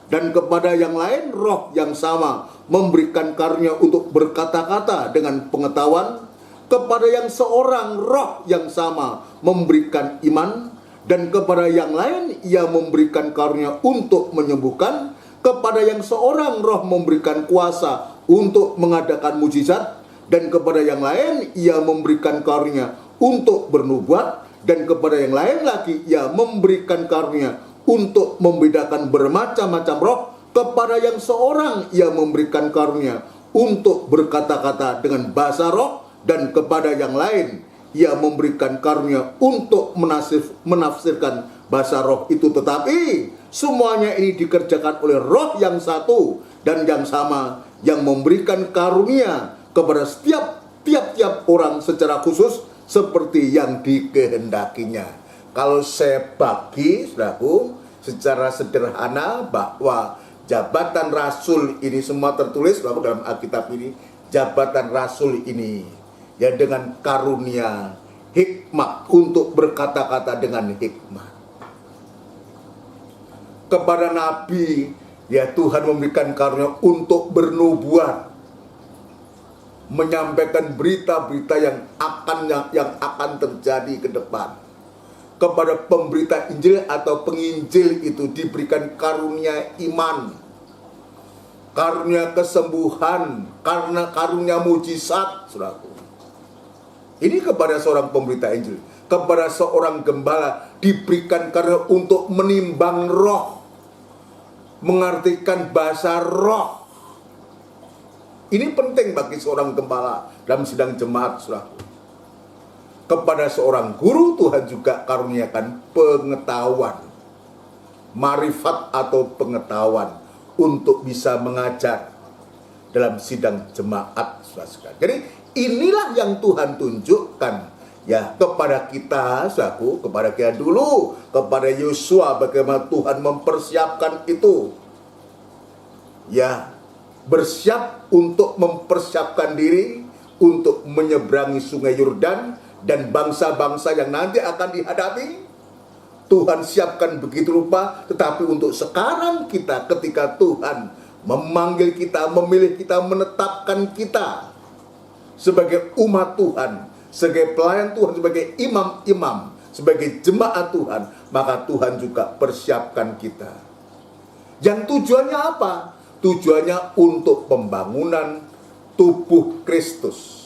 dan kepada yang lain roh yang sama memberikan karunia untuk berkata-kata dengan pengetahuan. Kepada yang seorang roh yang sama memberikan iman, dan kepada yang lain ia memberikan karunia untuk menyembuhkan. Kepada yang seorang roh memberikan kuasa untuk mengadakan mujizat, dan kepada yang lain ia memberikan karunia untuk bernubuat, dan kepada yang lain lagi ia memberikan karunia untuk membedakan bermacam-macam roh. Kepada yang seorang ia memberikan karunia untuk berkata-kata dengan bahasa roh, dan kepada yang lain ia memberikan karunia untuk menafsirkan bahasa roh itu. Tetapi semuanya ini dikerjakan oleh roh yang satu dan yang sama, yang memberikan karunia kepada tiap-tiap orang secara khusus seperti yang dikehendakinya. Kalau saya bagi, saudaraku, secara sederhana bahwa jabatan rasul ini semua tertulis dalam Alkitab ini. Jabatan rasul ini ya dengan karunia hikmat untuk berkata-kata dengan hikmat. Kepada nabi ya Tuhan memberikan karunia untuk bernubuat, menyampaikan berita-berita yang akan terjadi ke depan. Kepada pemberita Injil atau penginjil itu diberikan karunia iman, karunia kesembuhan, karena karunia mujizat, saudaraku. Ini kepada seorang pemberita Injil. Kepada seorang gembala diberikan karunia untuk menimbang roh, mengartikan bahasa roh. Ini penting bagi seorang gembala dalam sidang jemaat, saudaraku. Kepada seorang guru Tuhan juga karuniakan pengetahuan, marifat atau pengetahuan untuk bisa mengajar dalam sidang jemaat, saudara. Jadi inilah yang Tuhan tunjukkan ya kepada kita, saudaraku, kepada kita dulu, kepada Yosua, bagaimana Tuhan mempersiapkan itu. Ya, bersiap untuk mempersiapkan diri untuk menyeberangi sungai Yordan dan bangsa-bangsa yang nanti akan dihadapi. Tuhan siapkan begitu rupa, tetapi untuk sekarang kita, ketika Tuhan memanggil kita, memilih kita, menetapkan kita sebagai umat Tuhan, sebagai pelayan Tuhan, sebagai imam-imam, sebagai jemaat Tuhan, maka Tuhan juga persiapkan kita. Yang tujuannya apa? Tujuannya untuk pembangunan tubuh Kristus.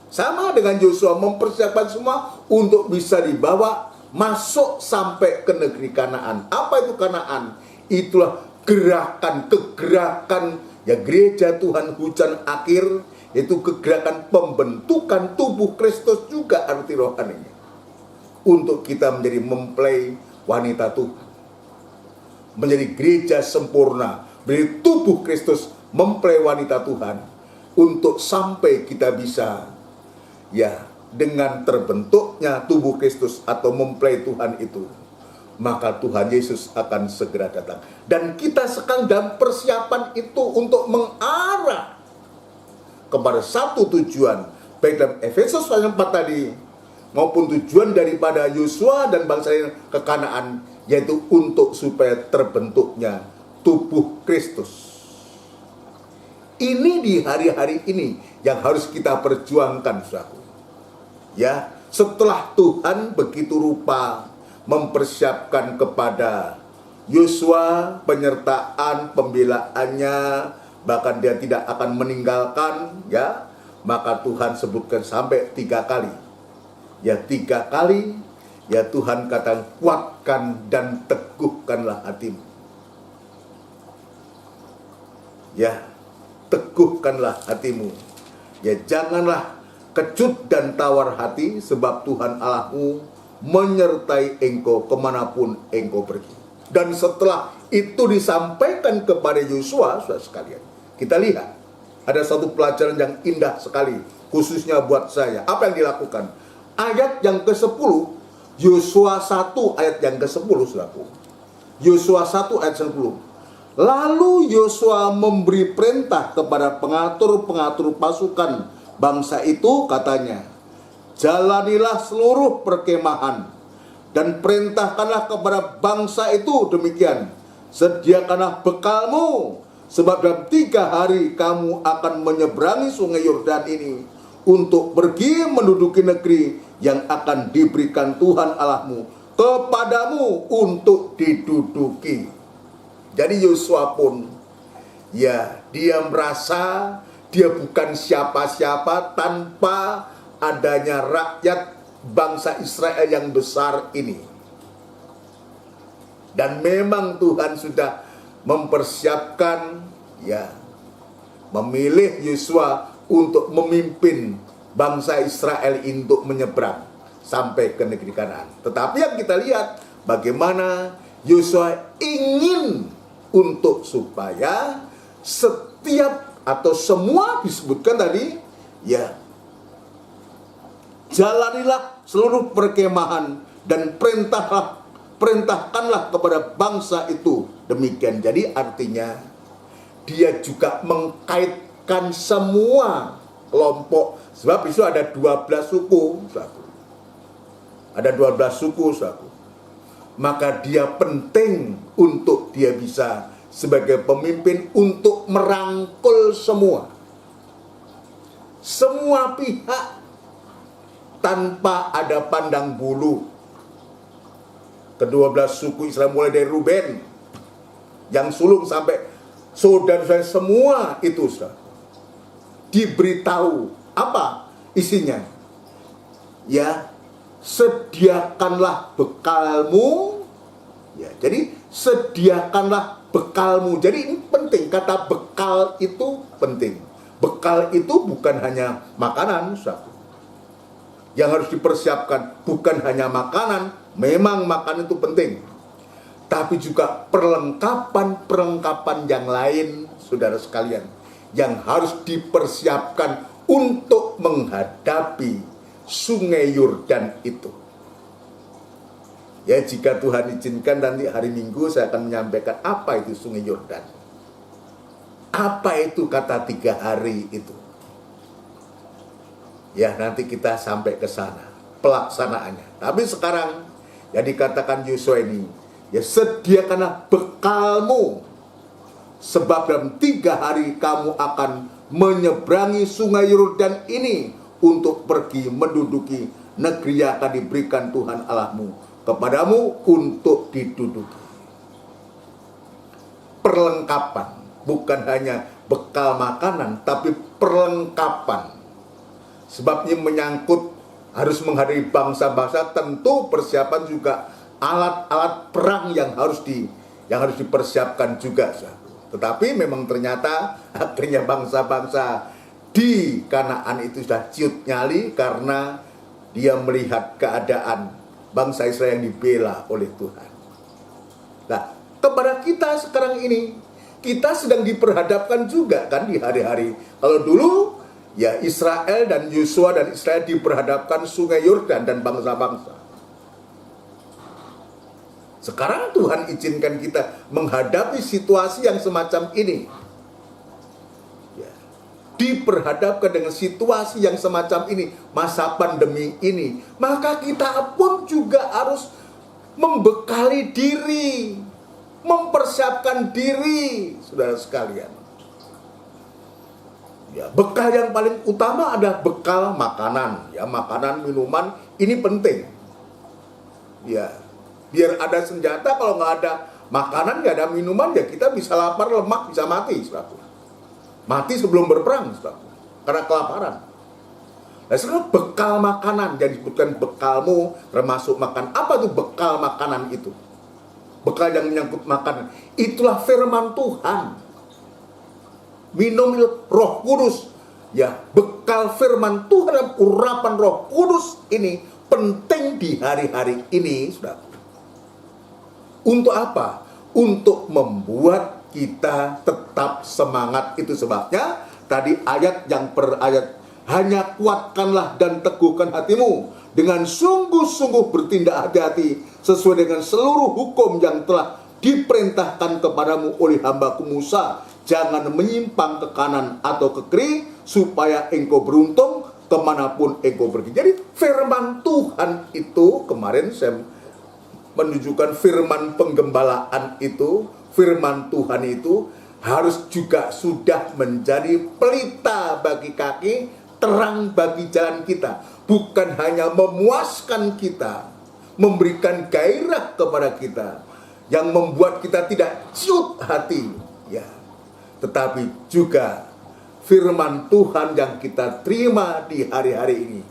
Sama dengan Yosua mempersiapkan semua untuk bisa dibawa masuk sampai ke negeri Kanaan. Apa itu Kanaan? Itulah kegerakan ya gereja Tuhan hujan akhir, yaitu kegerakan pembentukan tubuh Kristus juga arti rohaninya. Untuk kita menjadi mempelai wanita Tuhan, menjadi gereja sempurna, menjadi tubuh Kristus, mempelai wanita Tuhan, untuk sampai kita bisa ya dengan terbentuknya tubuh Kristus atau mempelai Tuhan itu, maka Tuhan Yesus akan segera datang. Dan kita sekarang dalam persiapan itu untuk mengarah kepada satu tujuan, baik dalam Efesus pasal 4 tadi, maupun tujuan daripada Yosua dan bangsa yang ke Kanaan, yaitu untuk supaya terbentuknya tubuh Kristus. Ini di hari-hari ini yang harus kita perjuangkan, saudaraku. Ya, setelah Tuhan begitu rupa mempersiapkan kepada Yosua penyertaan, pembelaannya, bahkan dia tidak akan meninggalkan, ya, maka Tuhan sebutkan sampai 3 kali. Ya, 3 kali, ya Tuhan katakan, kuatkan dan teguhkanlah hatimu. Ya, teguhkanlah hatimu. Ya, janganlah kecut dan tawar hati, sebab Tuhan Allahmu menyertai engkau kemanapun engkau pergi. Dan setelah itu disampaikan kepada Yosua, saudara sekalian, kita lihat ada satu pelajaran yang indah sekali, khususnya buat saya. Apa yang dilakukan? Ayat yang ke-10, Yosua 1 ayat yang ke-10, saudaraku. Yosua 1 ayat 10. Lalu Yosua memberi perintah kepada pengatur-pengatur pasukan bangsa itu, katanya, jalanilah seluruh perkemahan dan perintahkanlah kepada bangsa itu demikian, sediakanlah bekalmu, sebab dalam 3 hari kamu akan menyeberangi sungai Yordan ini untuk pergi menduduki negeri yang akan diberikan Tuhan Allahmu kepadamu untuk diduduki. Jadi Yosua pun, ya, dia merasa dia bukan siapa-siapa tanpa adanya rakyat bangsa Israel yang besar ini. Dan memang Tuhan sudah mempersiapkan, ya, memilih Yosua untuk memimpin bangsa Israel untuk menyeberang sampai ke negeri Kanaan. Tetapi yang kita lihat bagaimana Yosua ingin untuk supaya setiap atau semua disebutkan tadi, ya, jalanilah seluruh perkemahan dan perintahkanlah kepada bangsa itu demikian. Jadi artinya dia juga mengkaitkan semua kelompok, sebab itu ada 12 suku, ada 12 suku, maka dia penting untuk dia bisa sebagai pemimpin untuk merangkul semua pihak tanpa ada pandang bulu. Ke-12 suku Israel mulai dari Ruben yang sulung sampai saudara-saudara semua itu diberitahu apa isinya, ya, sediakanlah bekalmu, ya, jadi sediakanlah bekalmu. Jadi ini penting, kata bekal itu penting. Bekal itu bukan hanya makanan, yang harus dipersiapkan bukan hanya makanan, memang makanan itu penting, tapi juga perlengkapan yang lain, saudara sekalian, yang harus dipersiapkan untuk menghadapi sungai Yordan itu. Ya, jika Tuhan izinkan nanti hari Minggu saya akan menyampaikan apa itu sungai Yordan. Apa itu kata 3 hari itu. Ya, nanti kita sampai ke sana pelaksanaannya. Tapi sekarang yang dikatakan Yosua ini, ya, sediakanlah bekalmu, sebab dalam 3 hari kamu akan menyeberangi sungai Yordan ini untuk pergi menduduki negeri yang akan diberikan Tuhan Allahmu kepadamu untuk diduduki. Perlengkapan, bukan hanya bekal makanan, tapi perlengkapan. Sebab ini menyangkut harus menghadapi bangsa-bangsa, tentu persiapan juga alat-alat perang yang harus dipersiapkan juga. Tetapi memang ternyata akhirnya bangsa-bangsa di Kanaan itu sudah ciut nyali karena dia melihat keadaan bangsa Israel yang dibela oleh Tuhan. Nah, kepada kita sekarang ini, kita sedang diperhadapkan juga kan di hari-hari. Kalau dulu, ya, Israel dan Yosua dan Israel diperhadapkan sungai Yordan dan bangsa-bangsa. Sekarang Tuhan izinkan kita menghadapi situasi yang semacam ini. Ya, diperhadapkan dengan situasi yang semacam ini, masa pandemi ini, maka kita pun juga harus membekali diri, mempersiapkan diri, saudara sekalian. Ya, bekal yang paling utama adalah bekal makanan, ya, makanan, minuman, ini penting. Ya, biar ada senjata, kalau nggak ada makanan, nggak ada minuman, ya kita bisa lapar, lemak, bisa mati, saudara. Mati sebelum berperang, saudara, karena kelaparan. Nah, sekarang bekal makanan, jadi disebutkan bekalmu, termasuk makan. Apa itu bekal makanan itu? Bekal yang menyangkut makanan, itulah firman Tuhan. Minum Roh Kudus, ya, bekal firman Tuhan, urapan Roh Kudus ini penting di hari-hari ini, saudara. Untuk apa? Untuk membuat kita tetap semangat. Itu sebabnya tadi ayat hanya kuatkanlah dan teguhkan hatimu dengan sungguh-sungguh bertindak hati-hati sesuai dengan seluruh hukum yang telah diperintahkan kepadamu oleh hambaku Musa. Jangan menyimpang ke kanan atau ke kiri, supaya engkau beruntung kemanapun engkau pergi. Jadi firman Tuhan itu, kemarin saya menunjukkan firman penggembalaan itu, firman Tuhan itu harus juga sudah menjadi pelita bagi kaki, terang bagi jalan kita. Bukan hanya memuaskan kita, memberikan gairah kepada kita, yang membuat kita tidak ciut hati, ya, tetapi juga firman Tuhan yang kita terima di hari-hari ini,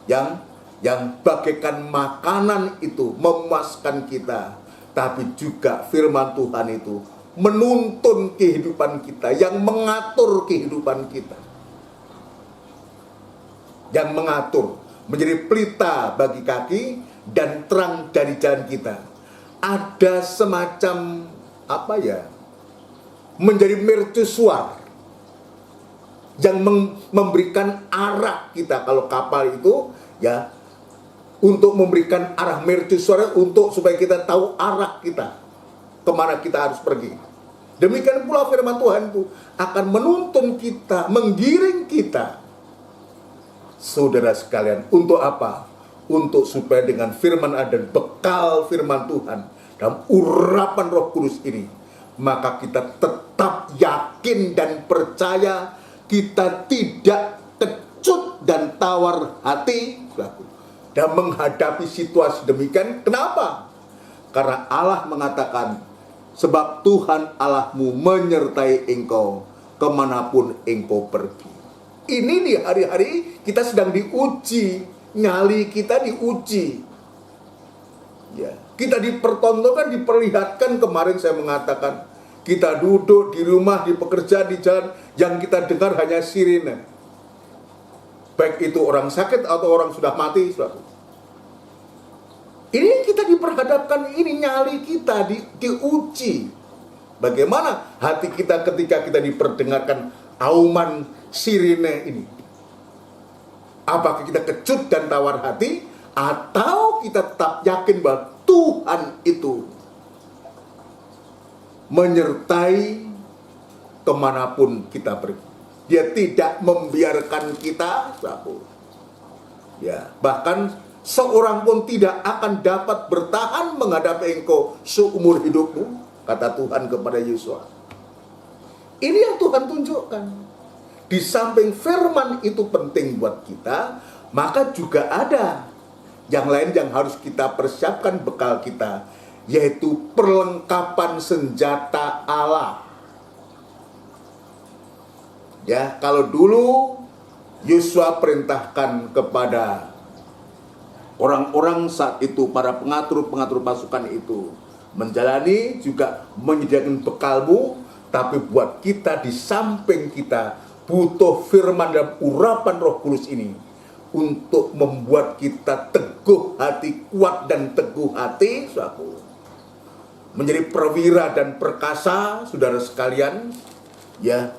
yang bagaikan makanan itu memuaskan kita, tapi juga firman Tuhan itu menuntun kehidupan kita, yang mengatur kehidupan kita, yang mengatur menjadi pelita bagi kaki dan terang dari jalan kita. Ada semacam menjadi mercusuar yang memberikan arah kita. Kalau kapal itu, ya, untuk memberikan arah mercusuar, untuk supaya kita tahu arah kita, kemana kita harus pergi. Demikian pula firman Tuhan itu akan menuntun kita, menggiring kita. Saudara sekalian, untuk apa? Untuk supaya dengan firman ada bekal firman Tuhan dalam urapan Roh Kudus ini, maka kita tetap yakin dan percaya, kita tidak kecut dan tawar hati dan menghadapi situasi demikian. Kenapa? Karena Allah mengatakan, sebab Tuhan Allahmu menyertai engkau kemanapun engkau pergi. Ini di hari-hari kita sedang diuji, nyali kita diuji, ya, kita dipertontonkan, diperlihatkan. Kemarin saya mengatakan, kita duduk di rumah, di pekerjaan, di jalan, yang kita dengar hanya sirine, baik itu orang sakit atau orang sudah mati. Ini kita diperhadapkan, ini nyali kita diuji. Bagaimana hati kita ketika kita diperdengarkan auman sirine ini? Apakah kita kecut dan tawar hati, atau kita tetap yakin bahwa Tuhan itu menyertai kemanapun kita pergi? Dia tidak membiarkan kita, ya, bahkan seorang pun tidak akan dapat bertahan menghadapi engkau seumur hidupmu, kata Tuhan kepada Yosua. Ini yang Tuhan tunjukkan. Di samping firman itu penting buat kita, maka juga ada yang lain yang harus kita persiapkan bekal kita, yaitu perlengkapan senjata Allah. Ya, kalau dulu Yosua perintahkan kepada orang-orang saat itu, para pengatur pasukan itu, menjalani juga menyediakan bekalmu, tapi buat kita di samping kita butuh firman dan urapan Roh Kudus ini untuk membuat kita teguh hati, kuat dan teguh hati, menjadi perwira dan perkasa, saudara sekalian, ya,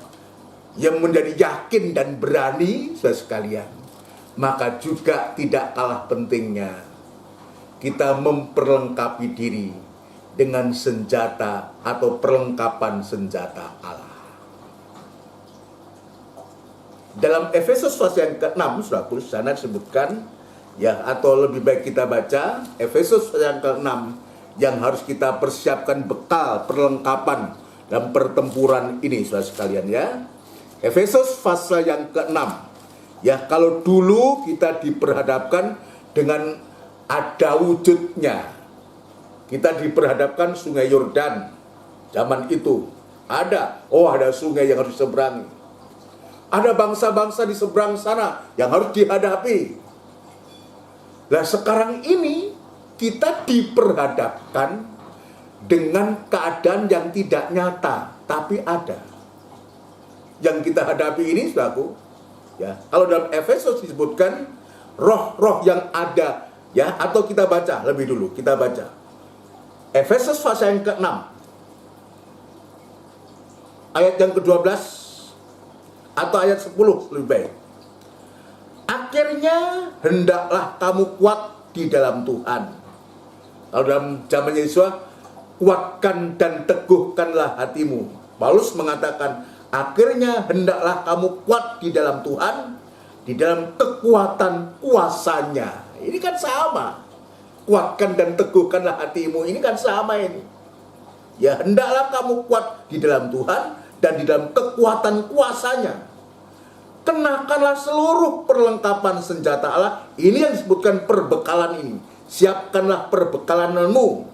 yang menjadi yakin dan berani, saudara sekalian. Maka juga tidak kalah pentingnya kita memperlengkapi diri dengan senjata atau perlengkapan senjata Allah. Dalam Efesus pasal yang ke-6, saudaraku, sana disebutkan, ya, atau lebih baik kita baca Efesus pasal yang ke-6, yang harus kita persiapkan bekal, perlengkapan dalam pertempuran ini, saudara sekalian, ya. Efesus pasal yang ke-6. Ya, kalau dulu kita diperhadapkan dengan ada wujudnya, kita diperhadapkan sungai Yordan. Zaman itu ada sungai yang harus diseberangi. Ada bangsa-bangsa di seberang sana yang harus dihadapi. Nah, sekarang ini kita diperhadapkan dengan keadaan yang tidak nyata, tapi ada. Yang kita hadapi ini, saudaraku, ya, kalau dalam Efesus disebutkan roh-roh yang ada, ya, atau kita baca lebih dulu, kita baca Efesus pasal yang ke-6 ayat yang ke-12 atau ayat 10 lebih baik. Akhirnya hendaklah kamu kuat di dalam Tuhan. Kalau dalam zaman Yesus, kuatkan dan teguhkanlah hatimu. Paulus mengatakan, akhirnya hendaklah kamu kuat di dalam Tuhan, di dalam kekuatan kuasanya. Ini kan sama. Kuatkan dan teguhkanlah hatimu, ini kan sama ini. Ya, hendaklah kamu kuat di dalam Tuhan dan di dalam kekuatan kuasanya. Kenakanlah seluruh perlengkapan senjata Allah. Ini yang disebutkan perbekalan ini. Siapkanlah perbekalanmu.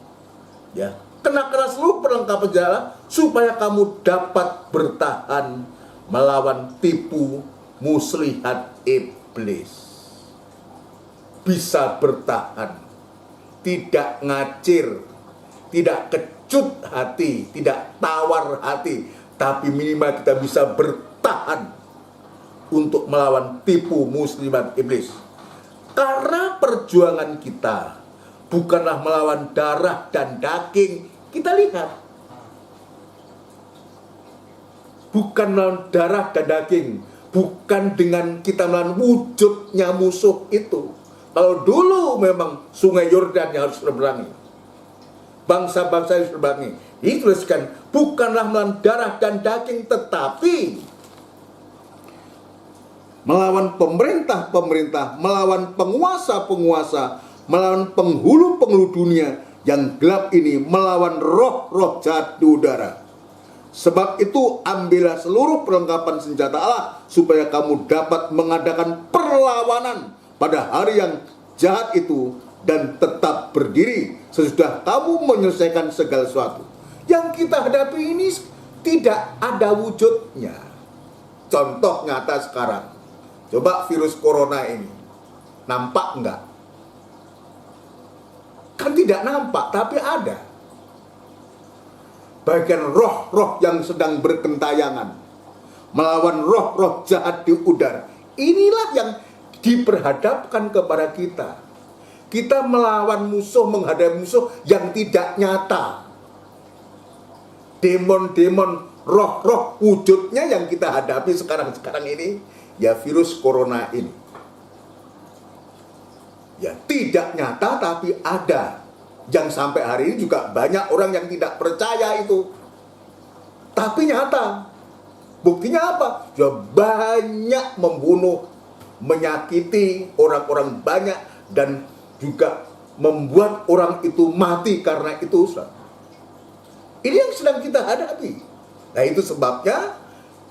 Ya, kenakanlah seluruh perlengkapan senjata Allah supaya kamu dapat bertahan melawan tipu muslihat iblis. Bisa bertahan, tidak ngacir, tidak kecut hati, tidak tawar hati, tapi minimal kita bisa bertahan untuk melawan tipu muslihat iblis. Karena perjuangan kita bukanlah melawan darah dan daging. Kita lihat, bukan melawan darah dan daging, bukan dengan kita melawan wujudnya musuh itu. Kalau dulu memang sungai Yordan yang harus berberangi, bangsa-bangsa harus berberangi, dituliskan bukanlah melawan darah dan daging, tetapi melawan pemerintah-pemerintah, melawan penguasa-penguasa, melawan penghulu-penghulu dunia yang gelap ini, melawan roh-roh jahat di udara. Sebab itu ambillah seluruh perlengkapan senjata Allah supaya kamu dapat mengadakan perlawanan pada hari yang jahat itu dan tetap berdiri sesudah kamu menyelesaikan segala sesuatu. Yang kita hadapi ini tidak ada wujudnya. Contoh nyata sekarang. Coba virus corona ini, nampak enggak? Kan tidak nampak, tapi ada. Bagian roh-roh yang sedang berkentayangan, melawan roh-roh jahat di udara. Inilah yang diperhadapkan kepada kita. Kita melawan musuh, menghadapi musuh yang tidak nyata. Demon-demon, roh-roh wujudnya yang kita hadapi sekarang ini, ya virus corona ini. Ya tidak nyata tapi ada. Yang sampai hari ini juga banyak orang yang tidak percaya itu. Tapi nyata. Buktinya apa? Ya banyak membunuh, menyakiti orang-orang banyak, dan juga membuat orang itu mati karena itu. Ini yang sedang kita hadapi. Nah itu sebabnya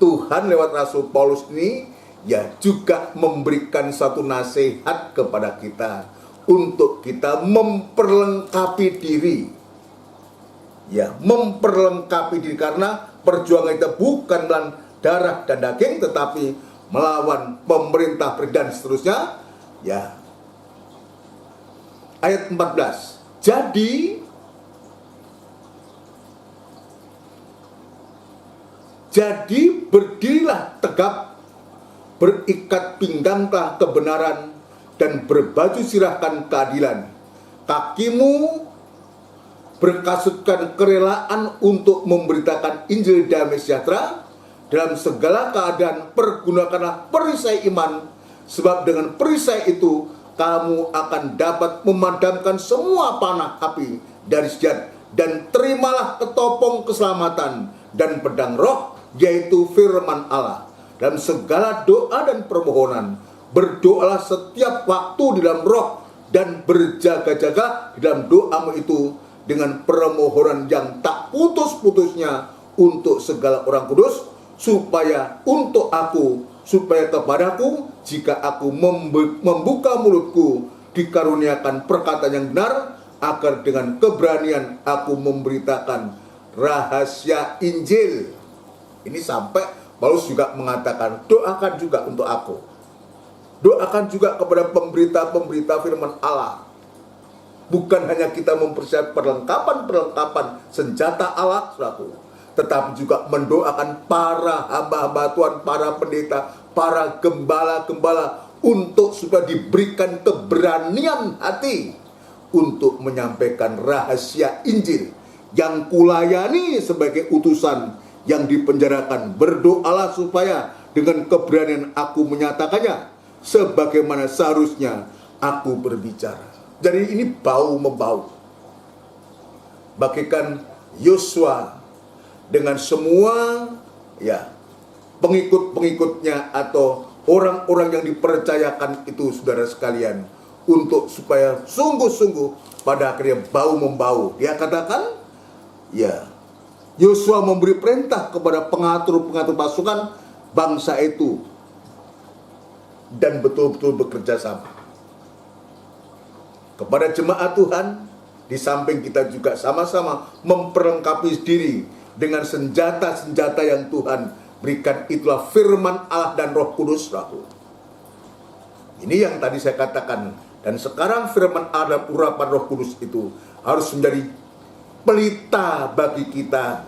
Tuhan lewat Rasul Paulus ini ya juga memberikan satu nasihat kepada kita untuk kita memperlengkapi diri. Ya, memperlengkapi diri karena perjuangan kita bukan melawan darah dan daging tetapi melawan pemerintah dan seterusnya. Ya. Ayat 14. Jadi berdirilah tegap, berikat pingganglah kebenaran, dan berbaju sirahkan keadilan. Kakimu berkasutkan kerelaan untuk memberitakan Injil damai sejahtera. Dalam segala keadaan pergunakanlah perisai iman, sebab dengan perisai itu kamu akan dapat memadamkan semua panah api dari jahat. Dan terimalah ketopong keselamatan dan pedang roh, yaitu firman Allah. Dalam segala doa dan permohonan, berdoalah setiap waktu di dalam roh, dan berjaga-jaga di dalam doamu itu dengan permohonan yang tak putus-putusnya untuk segala orang kudus, supaya kepadaku, jika aku membuka mulutku, dikaruniakan perkataan yang benar, agar dengan keberanian aku memberitakan rahasia Injil. Ini sampai Paulus juga mengatakan, doakan juga untuk aku. Doakan juga kepada pemberita-pemberita firman Allah. Bukan hanya kita mempersiapkan perlengkapan senjata Allah, saudaraku, tetapi juga mendoakan para hamba-hamba Tuhan, para pendeta, para gembala-gembala, untuk supaya diberikan keberanian hati untuk menyampaikan rahasia Injil yang kulayani sebagai utusan yang dipenjarakan. Berdoalah supaya dengan keberanian aku menyatakannya, sebagaimana seharusnya aku berbicara. Jadi ini bau-membau. Bagaikan Yosua dengan semua pengikut-pengikutnya atau orang-orang yang dipercayakan itu, saudara sekalian, untuk supaya sungguh-sungguh pada akhirnya bau-membau. Dia katakan, Yosua memberi perintah kepada pengatur-pengatur pasukan bangsa itu dan betul-betul bekerja sama. Kepada jemaat Tuhan, di samping kita juga sama-sama memperlengkapi diri dengan senjata-senjata yang Tuhan berikan, itulah firman Allah dan Roh Kudus. Ini yang tadi saya katakan. Dan sekarang firman Allah dan urapan Roh Kudus itu harus menjadi pelita bagi kita,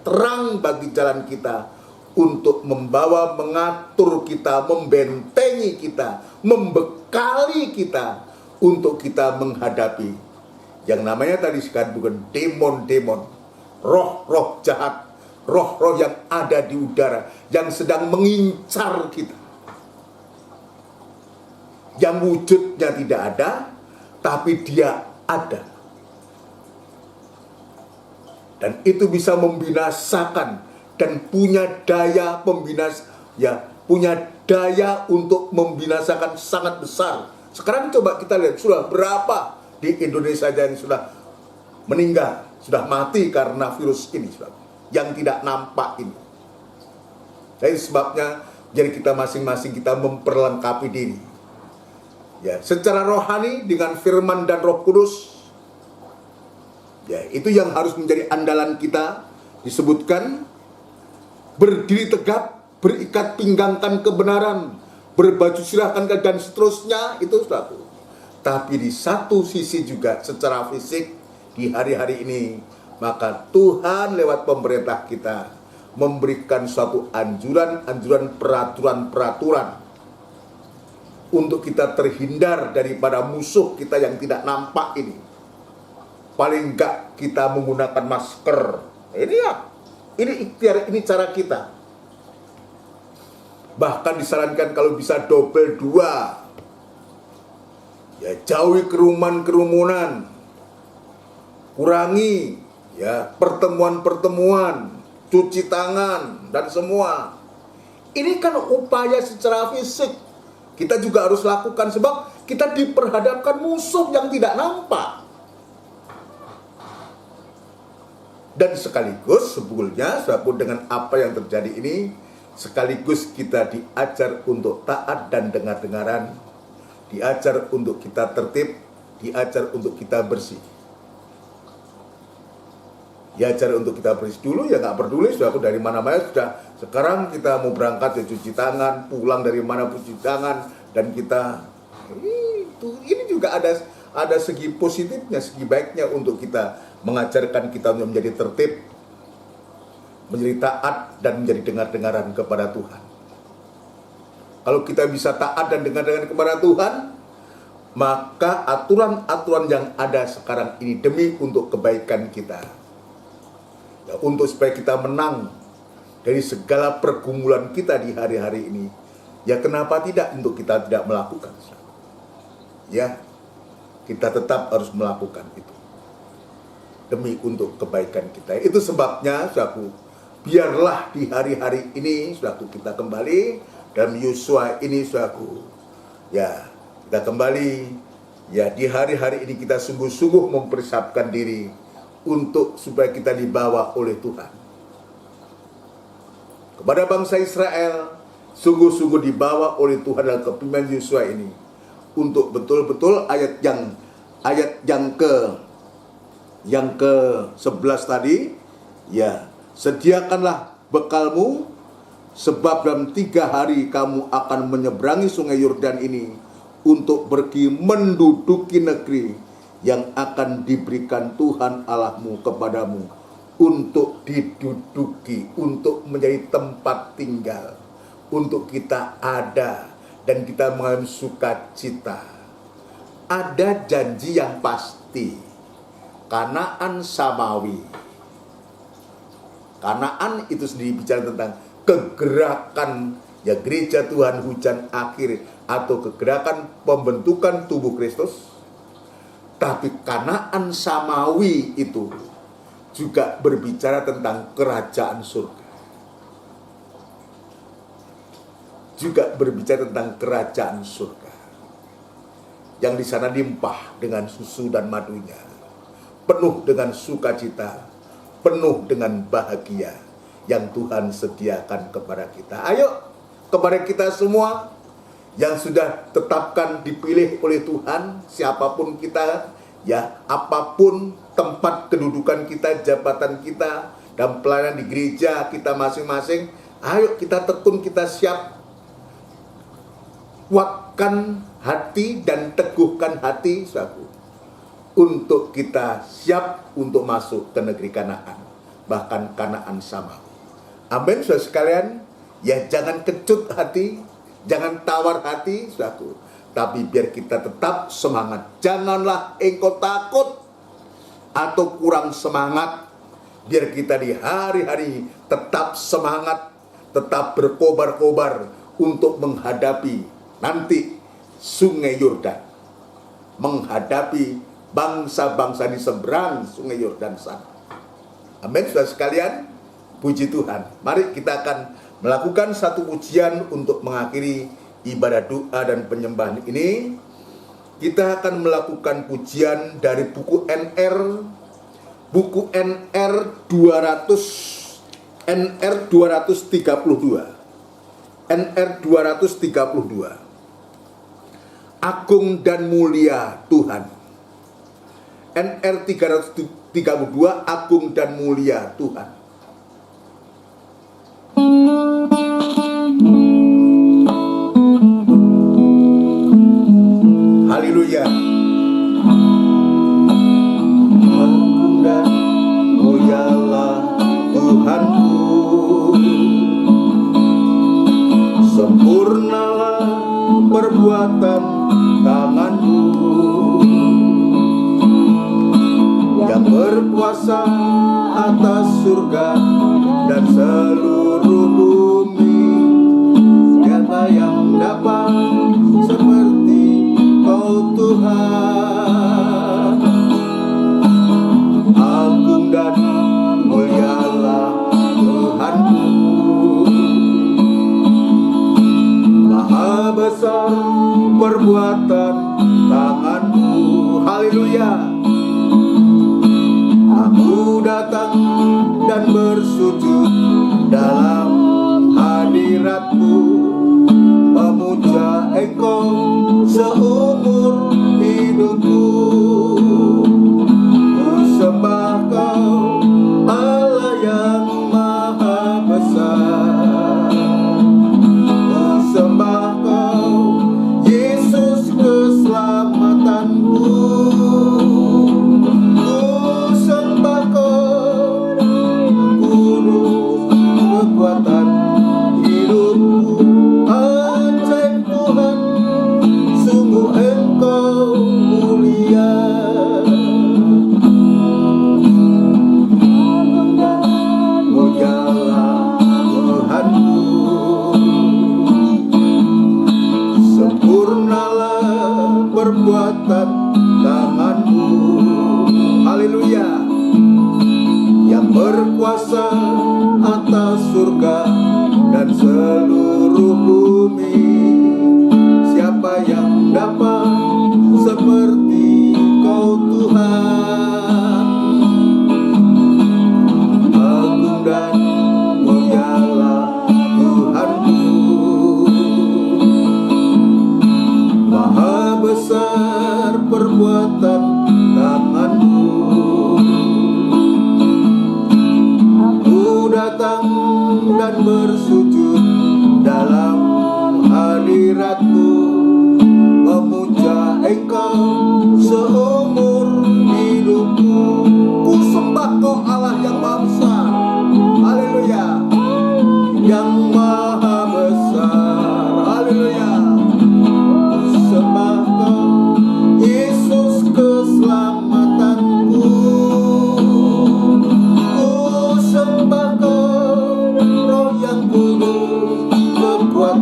terang bagi jalan kita, untuk membawa, mengatur kita, membentengi kita, membekali kita, untuk kita menghadapi yang namanya tadi sekarang bukan demon-demon, roh-roh jahat, roh-roh yang ada di udara, yang sedang mengincar kita, yang wujudnya tidak ada, tapi dia ada. Dan itu bisa membinasakan dan punya daya punya daya untuk membinasakan sangat besar. Sekarang coba kita lihat, sudah berapa di Indonesia yang sudah meninggal, sudah mati karena virus ini, yang tidak nampak ini. Jadi sebabnya, jadi kita masing-masing kita memperlengkapi diri. Secara rohani dengan firman dan Roh Kudus. Itu yang harus menjadi andalan kita. Disebutkan, berdiri tegap, berikat pinggangkan kebenaran, berbaju silahkan dan seterusnya, itu suatu. Tapi di satu sisi juga secara fisik di hari-hari ini, maka Tuhan lewat pemerintah kita memberikan suatu anjuran-anjuran, peraturan-peraturan untuk kita terhindar daripada musuh kita yang tidak nampak ini. Paling enggak kita menggunakan masker. Ini ikhtiar, ini cara kita. Bahkan disarankan kalau bisa double 2. Jauhi kerumunan, kurangi pertemuan-pertemuan, cuci tangan dan semua. Ini kan upaya secara fisik. Kita juga harus lakukan sebab kita diperhadapkan musuh yang tidak nampak. Dan sekaligus sebetulnya dengan apa yang terjadi ini, sekaligus kita diajar untuk taat dan dengar-dengaran, diajar untuk kita tertib, diajar untuk kita bersih. Diajar untuk kita bersih dulu, nggak peduli sudah aku dari mana-mana, sudah sekarang kita mau berangkat cuci tangan, pulang dari mana pun cuci tangan, dan kita ini juga ada segi positifnya, segi baiknya untuk kita mengajarkan kita untuk menjadi tertib, menjadi taat, dan menjadi dengar-dengaran kepada Tuhan. Kalau kita bisa taat dan dengar-dengaran kepada Tuhan, maka aturan-aturan yang ada sekarang ini demi untuk kebaikan kita, untuk supaya kita menang dari segala pergumulan kita di hari-hari ini, kenapa tidak untuk kita tidak melakukan? Kita tetap harus melakukan itu demi untuk kebaikan kita. Itu sebabnya, saudaraku, biarlah di hari-hari ini, saudaraku, kita kembali dalam Yosua ini, saudaraku. Kita kembali, di hari-hari ini kita sungguh-sungguh mempersiapkan diri untuk supaya kita dibawa oleh Tuhan. Kepada bangsa Israel, sungguh-sungguh dibawa oleh Tuhan dalam kepemimpinan Yosua ini untuk betul-betul ayat yang ke-11 tadi, sediakanlah bekalmu, sebab dalam 3 hari kamu akan menyeberangi sungai Yordan ini untuk pergi menduduki negeri yang akan diberikan Tuhan Allahmu kepadamu untuk diduduki, untuk menjadi tempat tinggal, untuk kita ada dan kita mengalami sukacita. Ada janji yang pasti, Kanaan Samawi. Kanaan itu sendiri bicara tentang kegerakan ya gereja Tuhan hujan akhir atau kegerakan pembentukan tubuh Kristus. Tapi Kanaan Samawi itu juga berbicara tentang kerajaan surga. Juga berbicara tentang kerajaan surga. Yang di sana limpah dengan susu dan madunya. Penuh dengan sukacita, penuh dengan bahagia yang Tuhan sediakan kepada kita. Ayo, kepada kita semua yang sudah tetapkan dipilih oleh Tuhan, siapapun kita, ya apapun tempat kedudukan kita, jabatan kita, dan pelayanan di gereja kita masing-masing, ayo kita tekun, kita siap. Kuatkan hati dan teguhkan hati, saudaraku, untuk kita siap untuk masuk ke negeri Kanaan, bahkan Kanaan Samawi. Amin, saudara sekalian. Ya jangan kecut hati, jangan tawar hati, saudaraku, tapi biar kita tetap semangat. Janganlah engkau takut atau kurang semangat. Biar kita di hari-hari tetap semangat, tetap berkobar-kobar untuk menghadapi nanti Sungai Yordan, menghadapi bangsa-bangsa di seberang Sungai Yordan sana. Amin, saudara sekalian. Puji Tuhan. Mari kita akan melakukan satu pujian untuk mengakhiri ibadah doa dan penyembahan ini. Kita akan melakukan pujian dari buku NR 232. Agung dan mulia Tuhan. NR 332, agung dan mulia Tuhan. Haleluya. Agung dan mulialah Tuhanku, sempurnalah perbuatan tanganmu, yang berkuasa atas surga dan seluruh bumi. Siapa yang dapat seperti Kau Tuhan? Agung dan mulialah Tuhanku, Maha besar perbuatan tanganmu. Haleluya. Aku datang dan bersujud dalam hadirat-Mu, memuja Engkau seumur hidupku. Ku sembah Kau, Allah yang maha besar. Ku sembah Kau, Yesus keselamatanku. Ku sembah Kau, Guru kekuatan hidupku. Ajaib Tuhan, sungguh Engkau mulia. Mulialah Tuhanku, sempurnalah perbuatan tanganmu. Haleluya. Yang berkuasa atas surga dan seluruh bumi. Siapa yang dapat seperti Kau Tuhan? Agung dan mulialah Tuhanku, Maha besar perbuatan tanganmu. Aku datang dan bersujud dalam hadirat-Mu, memuja Engkau seumur hidupku. Ku sembah Kau, Allah yang maha besar. Haleluya. Yang maha besar. Haleluya. Ku sembah Kau, Yesus keselamatanku. Ku sembah Kau, Roh yang kudus, kekuatan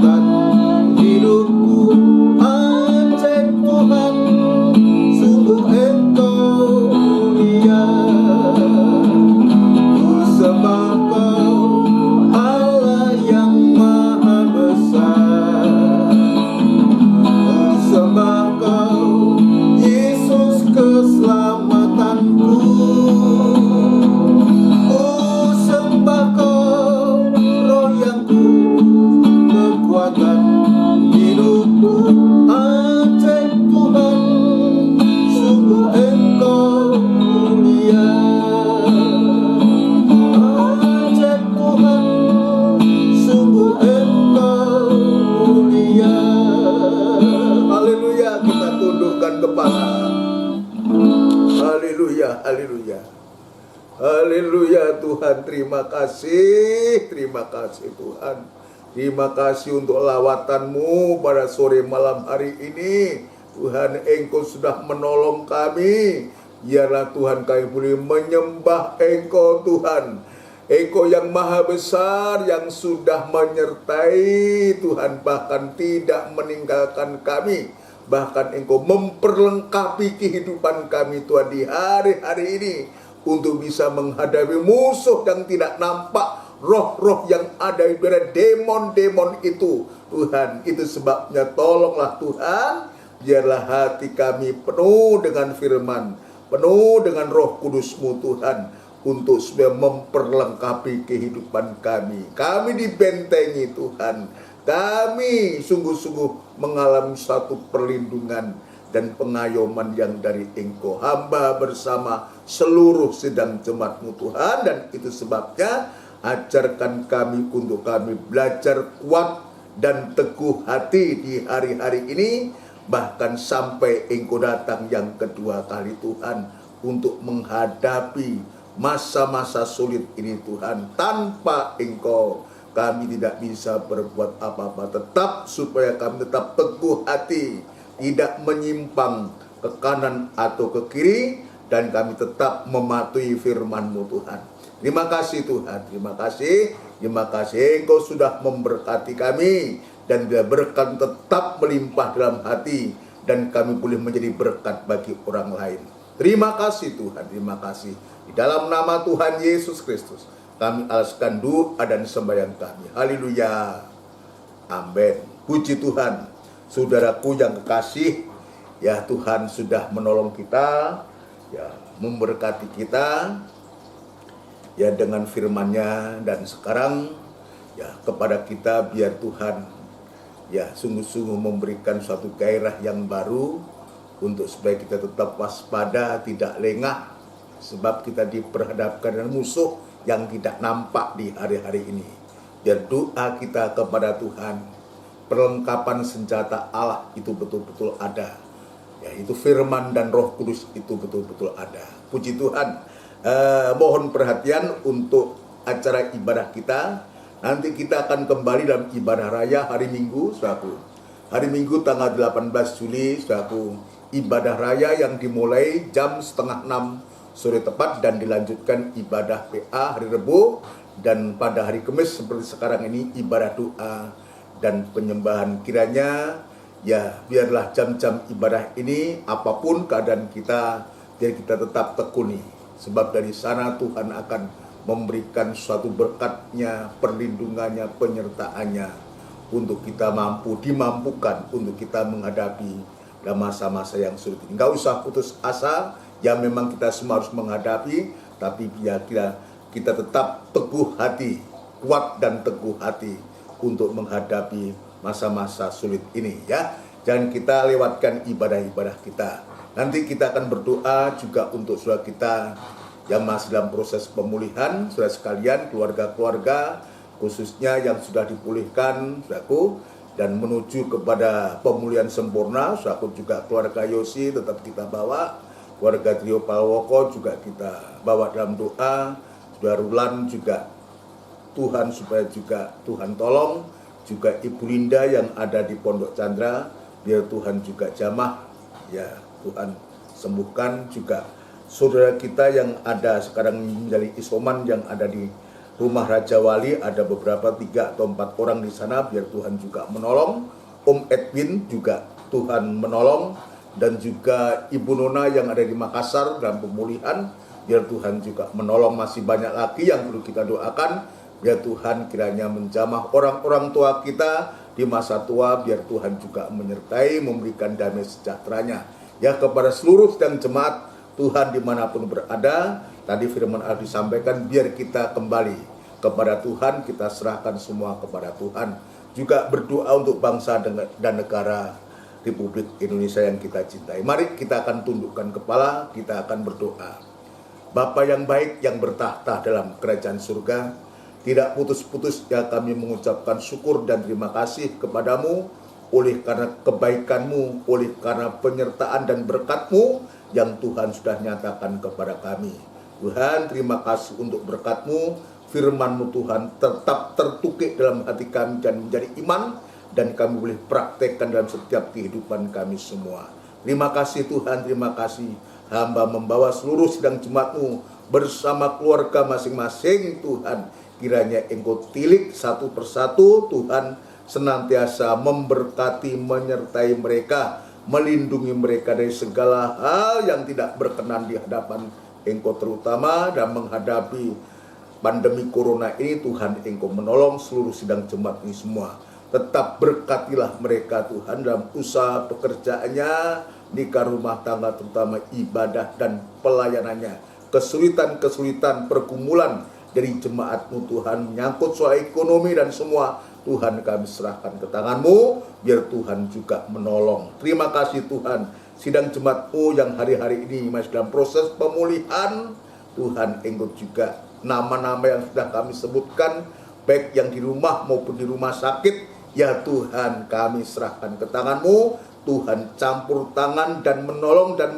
haleluya, haleluya. Haleluya Tuhan, terima kasih Tuhan. Terima kasih untuk lawatan-Mu pada sore malam hari ini. Tuhan, Engkau sudah menolong kami. Biarlah Tuhan kami boleh menyembah Engkau Tuhan. Engkau yang maha besar, yang sudah menyertai Tuhan, bahkan tidak meninggalkan kami. Bahkan Engkau memperlengkapi kehidupan kami Tuhan di hari-hari ini, untuk bisa menghadapi musuh yang tidak nampak, roh-roh yang ada ibarat demon-demon itu. Tuhan, itu sebabnya tolonglah Tuhan, biarlah hati kami penuh dengan firman, penuh dengan Roh Kudus-Mu Tuhan, untuk supaya memperlengkapi kehidupan kami. Kami dibentengi Tuhan, kami sungguh-sungguh mengalami satu perlindungan dan pengayoman yang dari Engkau. Hamba bersama seluruh sidang jemaat-Mu Tuhan, dan itu sebabnya ajarkan kami untuk kami belajar kuat dan teguh hati di hari-hari ini, bahkan sampai Engkau datang yang kedua kali Tuhan, untuk menghadapi masa-masa sulit ini Tuhan. Tanpa Engkau kami tidak bisa berbuat apa-apa. Tetap supaya kami tetap teguh hati, tidak menyimpang ke kanan atau ke kiri, dan kami tetap mematuhi firman-Mu Tuhan. Terima kasih Tuhan, terima kasih Engkau sudah memberkati kami, dan bila berkat tetap melimpah dalam hati, dan kami boleh menjadi berkat bagi orang lain. Terima kasih Tuhan, terima kasih. Di dalam nama Tuhan Yesus Kristus kami alaskan doa dan sembahyang kami. Haleluya, amin. Puji Tuhan. Saudaraku yang kekasih, ya Tuhan sudah menolong kita, ya memberkati kita, ya dengan firman-Nya, dan sekarang ya kepada kita biar Tuhan ya sungguh-sungguh memberikan suatu gairah yang baru, untuk supaya kita tetap waspada, tidak lengah, sebab kita diperhadapkan dengan musuh yang tidak nampak di hari-hari ini. Biar doa kita kepada Tuhan, perlengkapan senjata Allah itu betul-betul ada, yaitu firman dan Roh Kudus itu betul-betul ada. Puji Tuhan. Mohon perhatian untuk acara ibadah kita. Nanti kita akan kembali dalam ibadah raya hari Minggu, saudaraku. Hari Minggu tanggal 18 Juli, saudaraku. Ibadah raya yang dimulai jam 5:30 sore tepat, dan dilanjutkan ibadah PA hari Rebo, dan pada hari Kamis seperti sekarang ini ibadah doa dan penyembahan. Kiranya ya biarlah jam-jam ibadah ini, apapun keadaan kita, biar kita tetap tekuni, sebab dari sana Tuhan akan memberikan suatu berkat-Nya, perlindungannya, penyertaannya, untuk kita dimampukan untuk kita menghadapi dalam masa-masa yang sulit ini. Nggak usah putus asa, ya memang kita semua harus menghadapi, tapi biar kita tetap teguh hati, kuat dan teguh hati, untuk menghadapi masa-masa sulit ini, ya. Jangan kita lewatkan ibadah-ibadah kita. Nanti kita akan berdoa juga untuk saudara kita yang masih dalam proses pemulihan, saudara sekalian, keluarga-keluarga khususnya yang sudah dipulihkan, saudaraku, dan menuju kepada pemulihan sempurna. Saudaraku, juga keluarga Yosi tetap kita bawa, keluarga Trio Palwoko juga kita bawa dalam doa. Saudara Rulan juga Tuhan supaya juga Tuhan tolong, juga Ibu Linda yang ada di Pondok Chandra, biar Tuhan juga jamah, ya Tuhan sembuhkan. Juga saudara kita yang ada sekarang menjadi isoman, yang ada di rumah Raja Wali, ada beberapa 3 atau 4 orang di sana, biar Tuhan juga menolong. Om Edwin juga Tuhan menolong, dan juga Ibu Nona yang ada di Makassar dalam pemulihan, biar Tuhan juga menolong. Masih banyak lagi yang perlu kita doakan, biar Tuhan kiranya menjamah orang-orang tua kita di masa tua, biar Tuhan juga menyertai, memberikan damai sejahteranya. Ya, kepada seluruh sidang jemaat Tuhan dimanapun berada, tadi firman Allah disampaikan, biar kita kembali kepada Tuhan, kita serahkan semua kepada Tuhan. Juga berdoa untuk bangsa dan negara Republik Indonesia yang kita cintai. Mari kita akan tundukkan kepala, kita akan berdoa. Bapa yang baik yang bertahta dalam kerajaan surga, tidak putus-putus ya kami mengucapkan syukur dan terima kasih kepadamu, oleh karena kebaikan-Mu, oleh karena penyertaan dan berkat-Mu, yang Tuhan sudah nyatakan kepada kami. Tuhan, terima kasih untuk berkat-Mu, firman-Mu Tuhan tetap tertukik dalam hati kami dan menjadi iman, dan kami boleh praktekkan dalam setiap kehidupan kami semua. Terima kasih Tuhan, terima kasih. Hamba membawa seluruh sidang jemaat-Mu bersama keluarga masing-masing Tuhan. Kiranya Engkau tilik satu persatu Tuhan, senantiasa memberkati, menyertai mereka, melindungi mereka dari segala hal yang tidak berkenan di hadapan Engkau, terutama dalam menghadapi pandemi corona ini. Tuhan, Engkau menolong seluruh sidang jemaat ini semua. Tetap berkatilah mereka Tuhan dalam usaha pekerjaannya, nikah, rumah tangga, terutama ibadah dan pelayanannya. Kesulitan-kesulitan, pergumulan dari jemaat-Mu Tuhan, menyangkut soal ekonomi dan semua, Tuhan kami serahkan ke tangan-Mu, biar Tuhan juga menolong. Terima kasih Tuhan, sidang jemaat-Mu yang hari-hari ini masih dalam proses pemulihan. Tuhan, Engkau juga nama-nama yang sudah kami sebutkan, baik yang di rumah maupun di rumah sakit, ya Tuhan kami serahkan ke tangan-Mu. Tuhan campur tangan dan menolong dan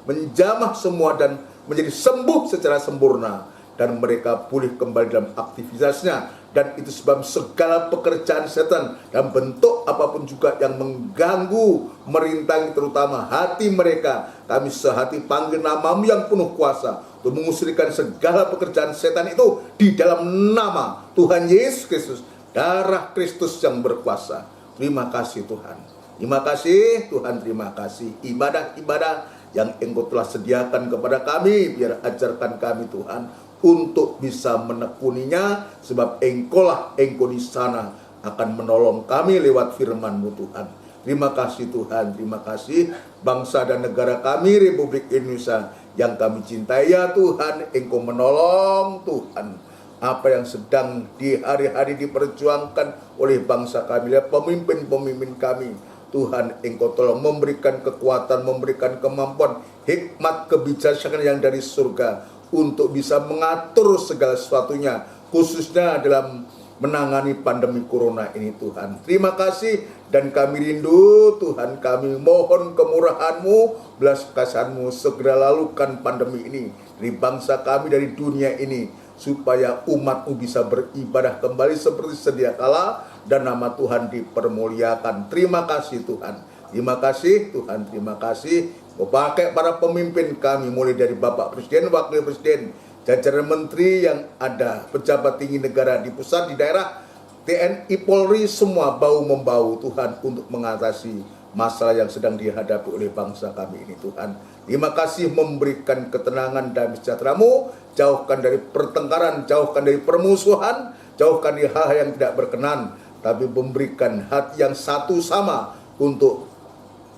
menjamah semua dan menjadi sembuh secara sempurna, dan mereka pulih kembali dalam aktivitasnya. Dan itu sebab segala pekerjaan setan dalam bentuk apapun juga yang mengganggu, merintangi terutama hati mereka, kami sehati panggil nama-Mu yang penuh kuasa untuk mengusirkan segala pekerjaan setan itu di dalam nama Tuhan Yesus Kristus, darah Kristus yang berkuasa. Terima kasih Tuhan, terima kasih Tuhan, terima kasih. Ibadah-ibadah yang Engkau telah sediakan kepada kami, biar ajarkan kami Tuhan untuk bisa menekuninya, sebab Engkau di sana akan menolong kami lewat firman-Mu Tuhan. Terima kasih Tuhan, terima kasih bangsa dan negara kami Republik Indonesia yang kami cintai ya Tuhan. Engkau menolong Tuhan apa yang sedang di hari-hari diperjuangkan oleh bangsa kami, pemimpin-pemimpin kami. Tuhan, Engkau tolong memberikan kekuatan, memberikan kemampuan, hikmat, kebijaksanaan yang dari surga untuk bisa mengatur segala sesuatunya, khususnya dalam menangani pandemi corona ini Tuhan. Terima kasih, dan kami rindu Tuhan, kami mohon kemurahan-Mu, belas kasihan-Mu, segera lalukan pandemi ini dari bangsa kami, dari dunia ini, supaya umat-Mu bisa beribadah kembali seperti sedia kala, dan nama Tuhan dipermuliakan. Terima kasih Tuhan, terima kasih Tuhan, terima kasih. Pakai para pemimpin kami, mulai dari Bapak Presiden, Wakil Presiden, jajaran menteri yang ada, pejabat tinggi negara di pusat, di daerah, TNI, Polri, semua bahu-membahu Tuhan untuk mengatasi masalah yang sedang dihadapi oleh bangsa kami ini Tuhan. Terima kasih memberikan ketenangan dan sejahtera-Mu, jauhkan dari pertengkaran, jauhkan dari permusuhan, jauhkan dari hal yang tidak berkenan, tapi memberikan hati yang satu sama untuk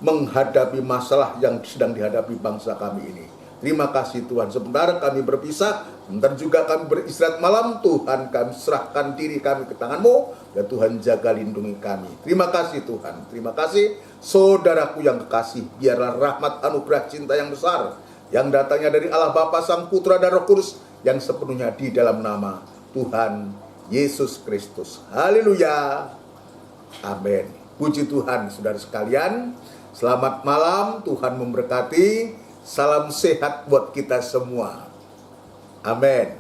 menghadapi masalah yang sedang dihadapi bangsa kami ini. Terima kasih Tuhan. Sebentar kami berpisah, sebentar juga kami beristirahat malam. Tuhan, kami serahkan diri kami ke tangan-Mu, dan Tuhan jaga lindungi kami. Terima kasih Tuhan. Terima kasih saudaraku yang kekasih. Biarlah rahmat anugerah cinta yang besar yang datangnya dari Allah Bapa, Sang Putra dan Roh Kudus yang sepenuhnya di dalam nama Tuhan Yesus Kristus. Haleluya. Amin. Puji Tuhan saudara sekalian. Selamat malam, Tuhan memberkati. Salam sehat buat kita semua. Amin.